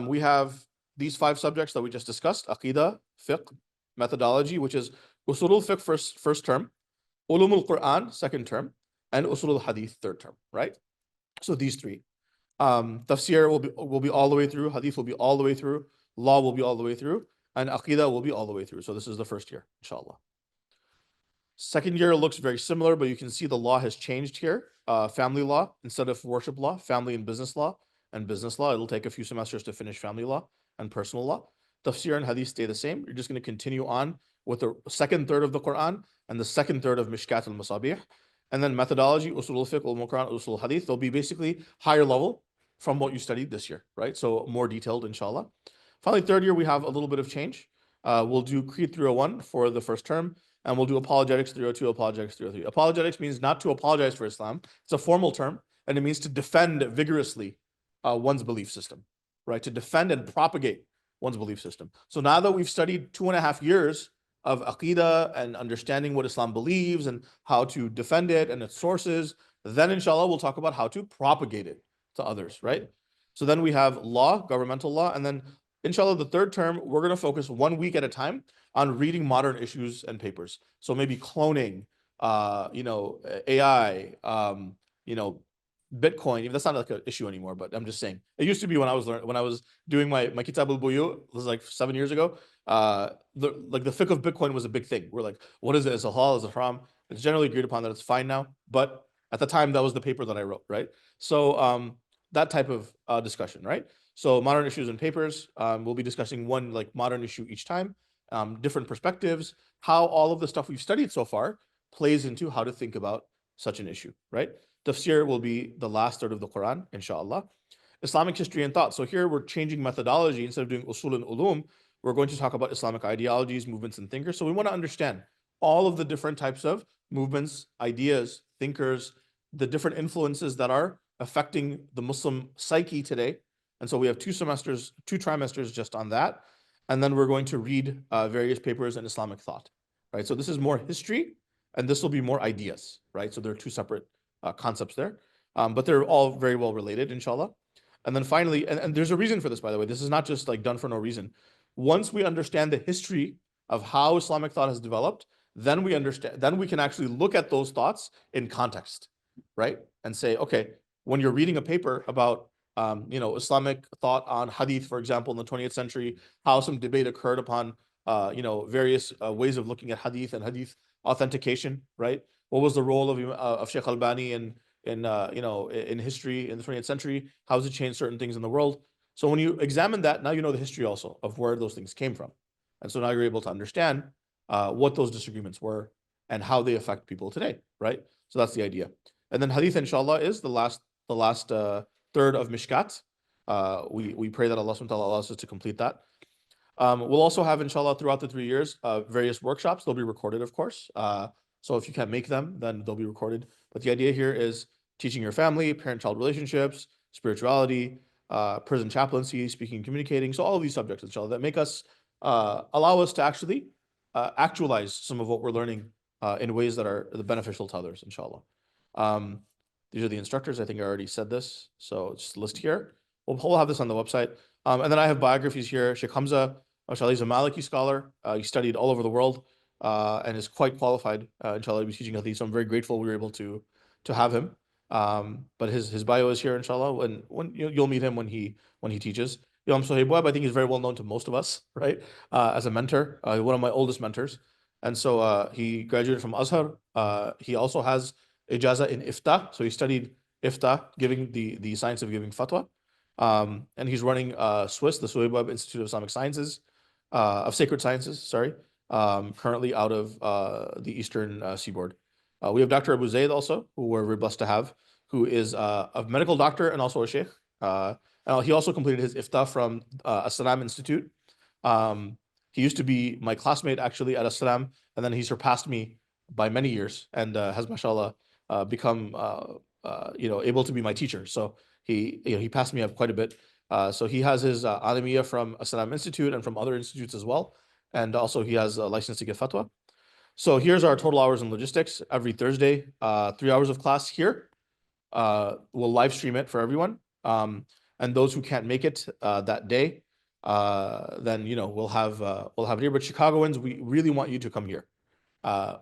We have these 5 subjects that we just discussed: Aqidah, Fiqh, Methodology, which is Usul al-Fiqh first term, Ulum al-Quran second term, and Usul al-Hadith third term, right? So these 3. Tafsir will be all the way through, Hadith will be all the way through, Law will be all the way through, and Aqidah will be all the way through. So this is the first year, inshallah. Second year looks very similar, but you can see the law has changed here. Family law instead of worship law, family and business law, and business law. It'll take a few semesters to finish family law and personal law. Tafsir and hadith stay the same. You're just going to continue on with the second third of the Quran and the second third of Mishkat al-Masabih. And then methodology, usul al-fiqh, al-Quran, usul al-hadith, they'll be basically higher level from what you studied this year, right? So more detailed, inshallah. Finally, third year, we have a little bit of change. We'll do Creed 301 for the first term, and we'll do Apologetics 302, Apologetics 303. Apologetics means not to apologize for Islam. It's a formal term, and it means to defend vigorously one's belief system, right? To defend and propagate one's belief system. So now that we've studied 2.5 years of Aqidah and understanding what Islam believes and how to defend it and its sources, then inshallah, we'll talk about how to propagate it to others, right? So then we have law, governmental law, and then inshallah, the third term, we're going to focus 1 week at a time on reading modern issues and papers. So maybe cloning, AI, Bitcoin. Even that's not like an issue anymore, but I'm just saying it used to be when I was doing my Kitab al-Buyu. It was like 7 years ago. The fiqh of Bitcoin was a big thing. We're like, what is it? Is it halal? Is it haram? It's generally agreed upon that it's fine now, but at the time that was the paper that I wrote, right? So that type of discussion, right? So modern issues and papers, we'll be discussing one like modern issue each time, different perspectives, how all of the stuff we've studied so far plays into how to think about such an issue, right? Tafsir will be the last third of the Quran, inshallah. Islamic history and thought. So here we're changing methodology. Instead of doing usul and ulum, we're going to talk about Islamic ideologies, movements, and thinkers. So we want to understand all of the different types of movements, ideas, thinkers, the different influences that are affecting the Muslim psyche today. And so we have 2 trimesters just on that. And then we're going to read various papers in Islamic thought, right? So this is more history and this will be more ideas, right? So there are 2 separate concepts there, but they're all very well related, inshallah. And then finally, and there's a reason for this, by the way, this is not just like done for no reason. Once we understand the history of how Islamic thought has developed, then we can actually look at those thoughts in context, right? And say, okay, when you're reading a paper about Islamic thought on hadith, for example, in the 20th century, how some debate occurred upon, various ways of looking at hadith and hadith authentication, right? What was the role of Sheikh Albani in history in the 20th century? How has it changed certain things in the world? So when you examine that, now you know the history also of where those things came from. And so now you're able to understand what those disagreements were and how they affect people today, right? So that's the idea. And then hadith, inshallah, is the last third of Mishkat. We pray that Allah subhanahu wa ta'ala allows us to complete that. We'll also have, inshallah, throughout the 3 years, various workshops. They'll be recorded, of course. So if you can't make them, then they'll be recorded. But the idea here is teaching your family, parent-child relationships, spirituality, prison chaplaincy, speaking and communicating. So all of these subjects, inshallah, that make us, allow us to actually actualize some of what we're learning in ways that are beneficial to others, inshallah. These are the instructors. I think I already said this. So just list here. We'll have this on the website. And then I have biographies here. Sheikh Hamza, mashallah, he's a Maliki scholar. He studied all over the world and is quite qualified. Inshallah, he's teaching hadith. So I'm very grateful we were able to have him. But his bio is here, inshallah. When you'll meet him when he teaches. Imam Sohaib Webb, I think he's very well known to most of us, right? As a mentor, one of my oldest mentors. And so he graduated from Azhar. He also has ijaza in ifta. So he studied ifta, giving the science of giving fatwa. And he's running Swiss, the Sohaib Webb Institute of Islamic Sciences, of Sacred Sciences, sorry, currently out of the Eastern Seaboard. We have Dr. Abu Zaid also, who we're very blessed to have, who is a medical doctor and also a sheikh. And he also completed his ifta from As-Salam Institute. He used to be my classmate actually at As-Salam, and then he surpassed me by many years and has, mashallah, become able to be my teacher. So he passed me up quite a bit. So he has his Alamiya from As-Salam Institute and from other institutes as well. And also he has a license to give fatwa. So here's our total hours in logistics. Every Thursday, 3 hours of class here. We'll live stream it for everyone. And those who can't make it that day, then we'll have it here. But Chicagoans, we really want you to come here.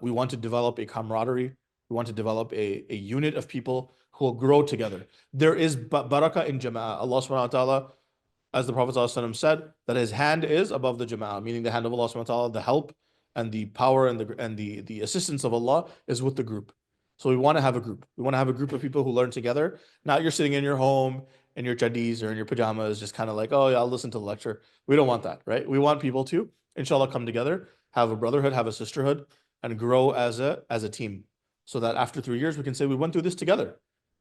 We want to develop a camaraderie. We want to develop a unit of people who will grow together. There is barakah in jama'ah. Allah subhanahu wa ta'ala, as the Prophet ﷺ said, that his hand is above the jama'ah, meaning the hand of Allah subhanahu wa ta'ala, the help and the power and the assistance of Allah is with the group. So we want to have a group. We want to have a group of people who learn together. Not you're sitting in your home, in your chadis or in your pajamas, just kind of like, oh yeah, I'll listen to the lecture. We don't want that, right? We want people to, inshallah, come together, have a brotherhood, have a sisterhood, and grow as a team. So that after 3 years, we can say we went through this together.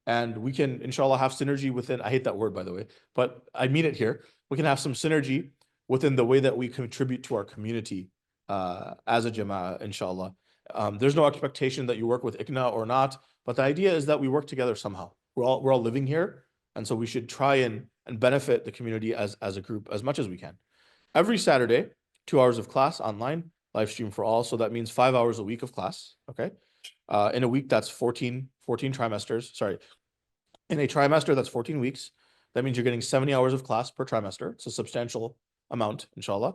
And we can, inshallah, have synergy within, I hate that word, by the way, but I mean it here. We can have some synergy within the way that we contribute to our community as a jama'ah, inshallah. There's no expectation that you work with ICNA or not, but the idea is that we work together somehow. We're all living here, and so we should try and benefit the community as a group as much as we can. Every Saturday, 2 hours of class online, live stream for all. So that means 5 hours a week of class, okay? In a week, that's 14 trimesters. Sorry. In a trimester, that's 14 weeks. That means you're getting 70 hours of class per trimester. It's a substantial amount, inshallah.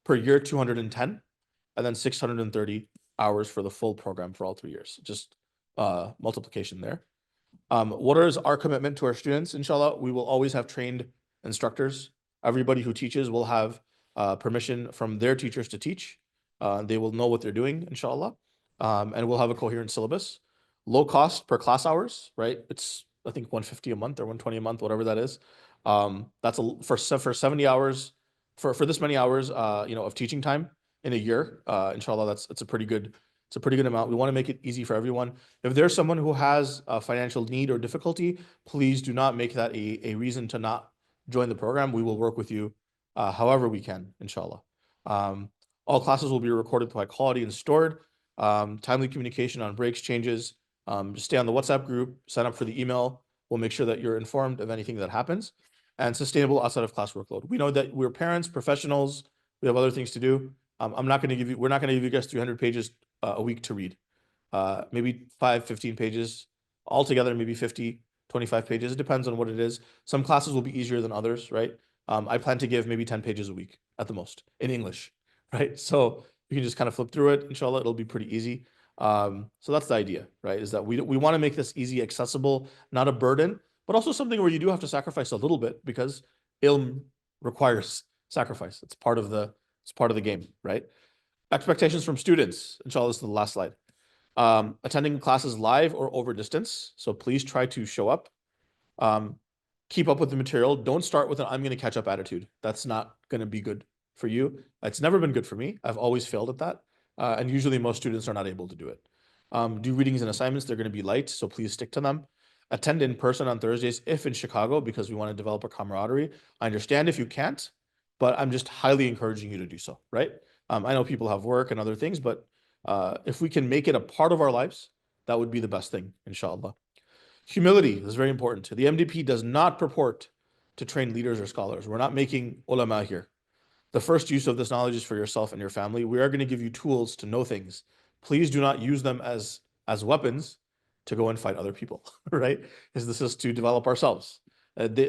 Per year, 210, and then 630 hours for the full program for all 3 years. Just multiplication there. What is our commitment to our students? Inshallah, we will always have trained instructors. Everybody who teaches will have permission from their teachers to teach. They will know what they're doing, inshallah. And we'll have a coherent syllabus. Low cost per class hours, right? It's, I think, $150 a month or $120 a month, whatever that is. That's for 70 hours, for this many hours, of teaching time in a year. Inshallah, it's a pretty good amount. We want to make it easy for everyone. If there's someone who has a financial need or difficulty, please do not make that a reason to not join the program. We will work with you however we can, inshallah. All classes will be recorded by quality and stored. Timely communication on breaks, changes. Just stay on the WhatsApp group, sign up for the email. We'll make sure that you're informed of anything that happens. And sustainable outside of class workload. We know that we're parents, professionals. We have other things to do. We're not going to give you guys 300 pages a week to read. Maybe 15 pages altogether, maybe 50, 25 pages. It depends on what it is. Some classes will be easier than others, right? I plan to give maybe 10 pages a week at the most in English, right? So you can just kind of flip through it. Inshallah, it'll be pretty easy. So that's the idea, right? Is that we want to make this easy, accessible, not a burden, but also something where you do have to sacrifice a little bit because ilm requires sacrifice. It's part of the game, right? Expectations from students. Inshallah, this is the last slide. Attending classes live or over distance. So please try to show up. Keep up with the material. Don't start with an I'm going to catch up attitude. That's not going to be good for you. It's never been good for me. I've always failed at that. And usually most students are not able to do it. Do readings and assignments. They're going to be light, so please stick to them. attend in person on Thursdays if in Chicago, because we want to develop a camaraderie. I understand if you can't, but I'm just highly encouraging you to do so, right? I know people have work and other things, but if we can make it a part of our lives, that would be the best thing, inshallah. Humility is very important. The MDP does not purport to train leaders or scholars. We're not making ulama here. The first use of this knowledge is for yourself and your family. We are going to give you tools to know things. Please do not use them as weapons to go and fight other people, right? Because this is to develop ourselves.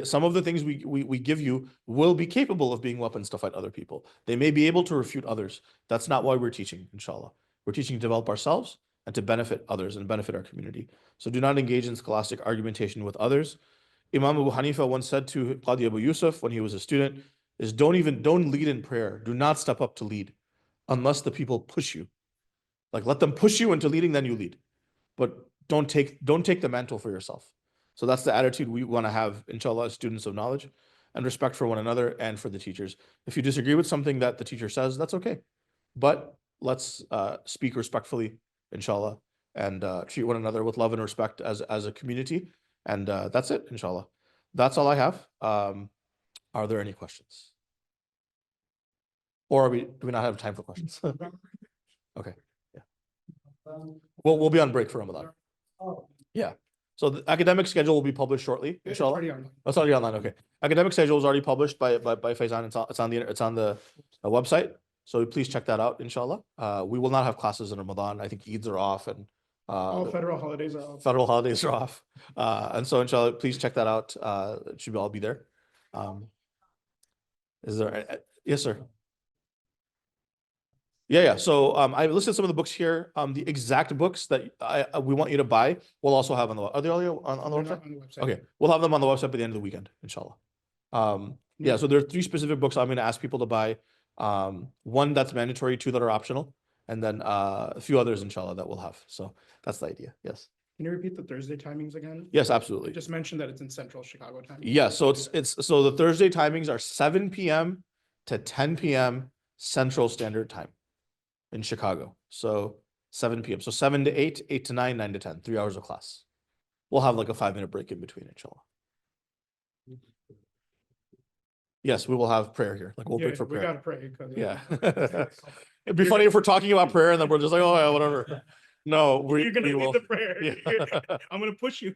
Some of the things we give you will be capable of being weapons to fight other people. They may be able to refute others. That's not why we're teaching, inshallah. We're teaching to develop ourselves and to benefit others and benefit our community. So do not engage in scholastic argumentation with others. Imam Abu Hanifa once said to Qadi Abu Yusuf when he was a student, is don't lead in prayer. Do not step up to lead unless the people push you. Like let them push you into leading, then you lead. But don't take the mantle for yourself. So that's the attitude we want to have, inshallah, as students of knowledge, and respect for one another and for the teachers. If you disagree with something that the teacher says, that's okay. But let's speak respectfully, inshallah, and treat one another with love and respect as a community. And that's it, inshallah. That's all I have. Are there any questions? Or do we not have time for questions? Okay. Yeah. We'll be on break for Ramadan. Yeah. So the academic schedule will be published shortly, inshallah. It's already online. Okay. Academic schedule is already published by Faizan. It's on the website. So please check that out, inshallah. We will not have classes in Ramadan. I think Eids are off and all federal holidays are off. Federal holidays are off. And so inshallah, please check that out. It should all be there. Is there yes, sir. Yeah. So I listed some of the books here. The exact books that we want you to buy, we'll also have on the are they all on the website? Okay, we'll have them on the website by the end of the weekend, inshallah. Yeah. So there are 3 specific books I'm going to ask people to buy. 1 that's mandatory, 2 that are optional, and then a few others, inshallah, that we'll have. So that's the idea. Yes. Can you repeat the Thursday timings again? Yes, absolutely. You just mentioned that it's in Central Chicago time. Yeah. So so the Thursday timings are 7 p.m. to 10 p.m. Central Standard Time in Chicago. So 7 p.m. So 7 to 8, 8 to 9, 9 to 10, 3 hours of class. We'll have like a 5-minute break in between, inshallah. Yes, we will have prayer here. Like we'll break for prayer. We gotta pray. Yeah. It'd be funny if we're talking about prayer and then we're just like, oh yeah, whatever. No, you're gonna lead the prayer. Yeah. I'm gonna push you.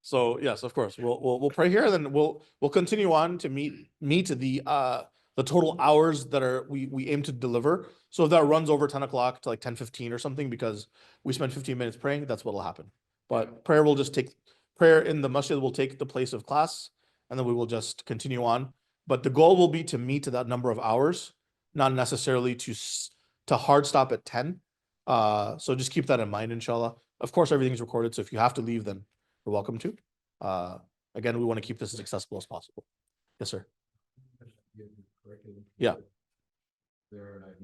So yes, of course, we'll pray here, and then we'll continue on to meet the total hours that we aim to deliver. So if that runs over 10 o'clock to like 10:15 or something, because we spent 15 minutes praying, that's what'll happen. But prayer in the masjid will take the place of class, and then we will just continue on. But the goal will be to meet that number of hours, not necessarily to hard stop at 10. So just keep that in mind, inshallah. Of course, everything's recorded, so if you have to leave, then you're welcome to. Again, we want to keep this as accessible as possible. Yes, sir. Yeah. There are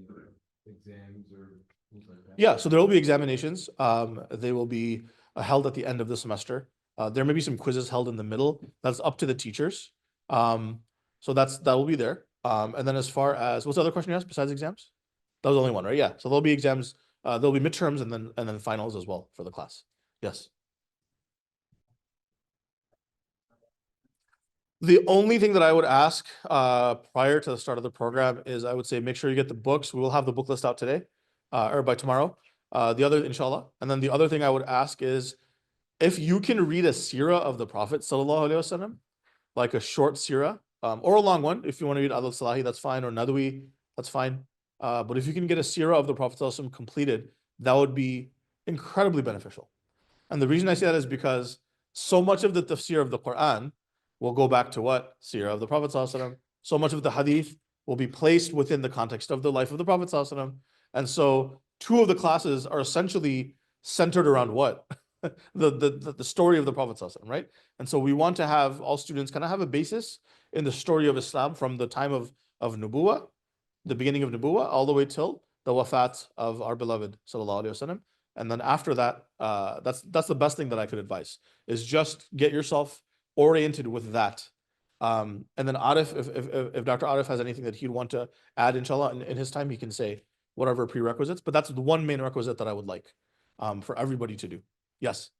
exams or things like that. Yeah, so there will be examinations. They will be held at the end of the semester. There may be some quizzes held in the middle. That's up to the teachers. So that will be there. And then as far as what's the other question you asked besides exams? That was the only one, right? Yeah. So there'll be exams. There'll be midterms and then finals as well for the class. Yes. The only thing that I would ask prior to the start of the program is I would say make sure you get the books. We will have the book list out today or by tomorrow. The other, inshallah. And then the other thing I would ask is if you can read a seerah of the Prophet sallallahu alaihi wasallam, like a short seerah or a long one. If you want to read Adl Salahi, that's fine, or Nadwi, that's fine. But if you can get a seerah of the Prophet sallallahu alaihi wasallam completed, that would be incredibly beneficial. And the reason I say that is because so much of the tafsir of the Quran will go back to what? Seerah of the Prophet sallallahu alaihi wasallam. So much of the hadith will be placed within the context of the life of the Prophet sallallahu alaihi wasallam. And so 2 of the classes are essentially centered around what? the story of the Prophet sallallahu alaihi wasallam, right? And so we want to have all students kind of have a basis in the story of Islam from the time of Nubuwah, the beginning of Nubuwah, all the way till the wafat of our beloved sallallahu alaihi wasallam. And then after that, that's the best thing that I could advise is just get yourself oriented with that. And then Arif, if Dr. Arif has anything that he'd want to add, inshallah, in his time, he can say whatever prerequisites, but that's the one main requisite that I would like for everybody to do. Yes.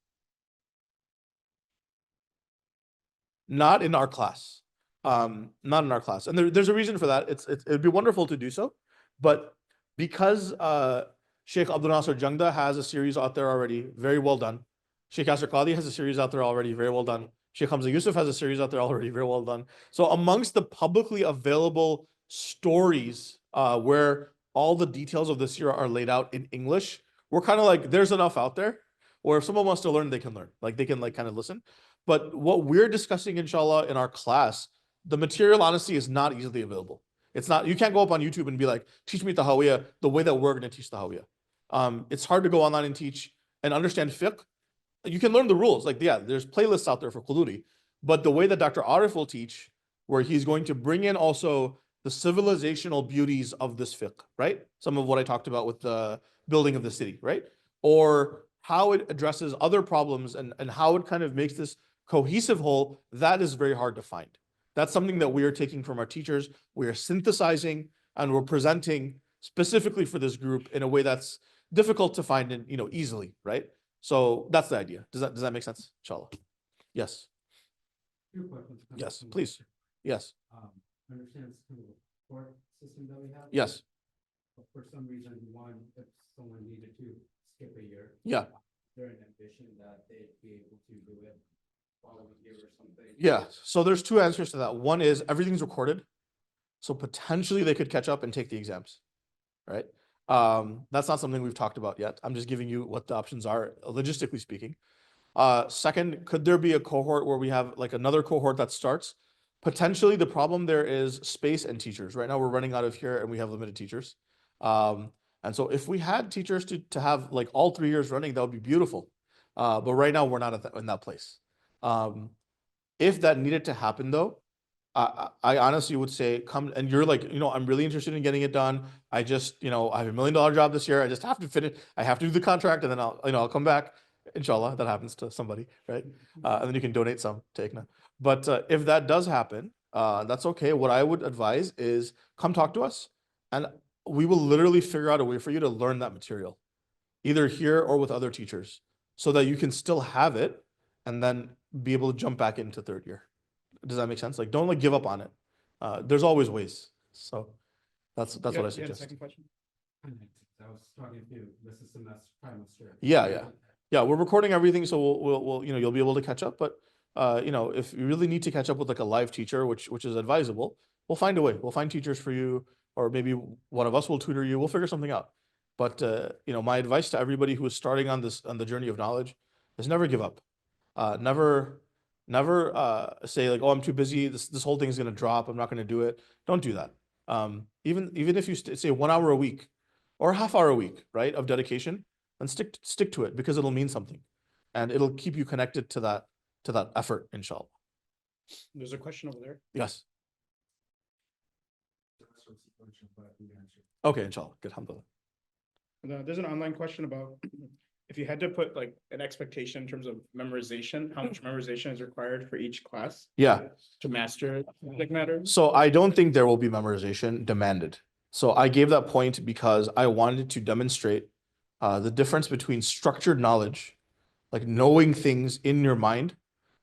not in our class. Not in our class. And there's a reason for that. It'd be wonderful to do so, but because Sheikh Abdul Nasser Jangda has a series out there already, very well done. Sheikh Yasser Qadi has a series out there already, very well done. Sheikh Hamza Yusuf has a series out there already, very well done. So amongst the publicly available stories where all the details of this year are laid out in English, we're kind of like, there's enough out there, or if someone wants to learn, they can learn. Like they can like kind of listen. But what we're discussing, inshallah, in our class, the material honestly is not easily available. It's not, you can't go up on YouTube and be like, teach me Tahawiyah the way that we're going to teach Tahawiyah. It's hard to go online and teach and understand fiqh. You can learn the rules. Like, yeah, there's playlists out there for Quduri, but the way that Dr. Arif will teach, where he's going to bring in also the civilizational beauties of this fiqh, right? Some of what I talked about with the building of the city, right? Or how it addresses other problems and how it kind of makes this cohesive whole, that is very hard to find. That's something that we are taking from our teachers. We are synthesizing and we're presenting specifically for this group in a way that's difficult to find and, easily, right? So that's the idea. Does that make sense? Inshallah. Yes. Few questions. Yes, please. Yes. Understand it's kind of a court system that we have. Yes. But for some reason, if someone needed to skip a year. Yeah. Is there an ambition that they'd be able to do it following year or something? Yeah. So there's two answers to that. One is everything's recorded. So potentially they could catch up and take the exams, right? That's not something we've talked about yet. I'm just giving you what the options are, logistically speaking. Second, could there be a cohort where we have like another cohort that starts? Potentially the problem there is space and teachers. Right now we're running out of here and we have limited teachers. And so if we had teachers to have like all 3 years running, that would be beautiful. But right now we're not in that place. If that needed to happen though, I honestly would say come and you're like, I'm really interested in getting it done. I just, I have $1 million job this year. I just have to finish. I have to do the contract and then I'll come back. Inshallah, that happens to somebody, right? And then you can donate some to ICNA. But if that does happen, that's okay. What I would advise is come talk to us and we will literally figure out a way for you to learn that material, either here or with other teachers, so that you can still have it and then be able to jump back into third year. Does that make sense? Like, don't give up on it. There's always ways. So that's what I suggest. Second question. I was talking to you, this is semester, trimester. Yeah, we're recording everything, so we'll you'll be able to catch up. But if you really need to catch up with like a live teacher, which is advisable, we'll find a way. We'll find teachers for you, or maybe one of us will tutor you. We'll figure something out. But my advice to everybody who is starting on the journey of knowledge is never give up. Never say like, oh, I'm too busy. This whole thing is going to drop. I'm not going to do it. Don't do that. Even if you say 1 hour a week or a half hour a week, right, of dedication, then stick to it because it'll mean something, and it'll keep you connected to that effort, inshallah. There's a question over there. Yes. Okay, inshallah. Good. Alhamdulillah. There's an online question about if you had to put like an expectation in terms of memorization, how much memorization is required for each class Yeah. to master subject matter? So I don't think there will be memorization demanded. So I gave that point because I wanted to demonstrate the difference between structured knowledge, like knowing things in your mind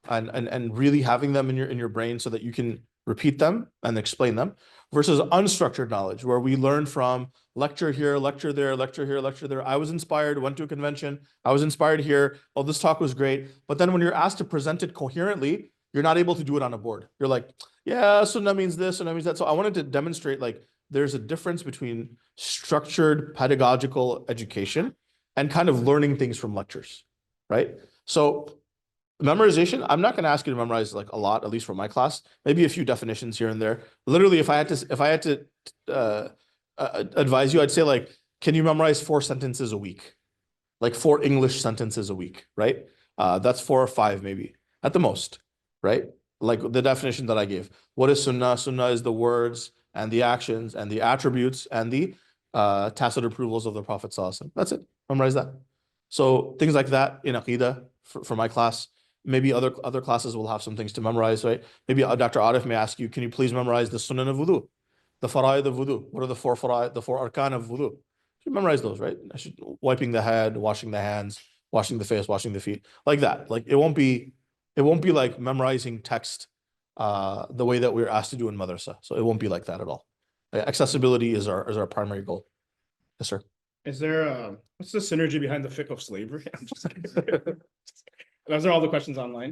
and really having them in your brain so that you can repeat them and explain them, versus unstructured knowledge, where we learn from lecture here, lecture there, lecture here, lecture there. I was inspired, went to a convention. I was inspired here. Oh, this talk was great. But then when you're asked to present it coherently, you're not able to do it on a board. You're like, yeah, sunnah means this, sunnah means that. So I wanted to demonstrate like there's a difference between structured pedagogical education and kind of learning things from lectures, right? So memorization, I'm not going to ask you to memorize like a lot, at least for my class, maybe a few definitions here and there. Literally, if I had to advise you, I'd say like, can you memorize 4 sentences a week? Like 4 English sentences a week, right? That's 4 or 5 maybe at the most, right? Like the definition that I gave. What is sunnah? Sunnah is the words and the actions and the attributes and the tacit approvals of the Prophet ﷺ. That's it. Memorize that. So things like that in Aqidah for my class. Maybe other classes will have some things to memorize, right? Maybe Dr. Arif may ask you, can you please memorize the sunan of wudu, the fara'id of wudu? What are the 4 fara'id, the 4 arkan of wudu? You memorize those, right? Wiping the head, washing the hands, washing the face, washing the feet, like that. Like it won't be It won't be like memorizing text the way that we're asked to do in madrasa. So it won't be like that at all. Accessibility is our primary goal. Yes, sir. Is there, what's the synergy behind the fiqh of slavery? I'm just kidding. Those are all the questions online.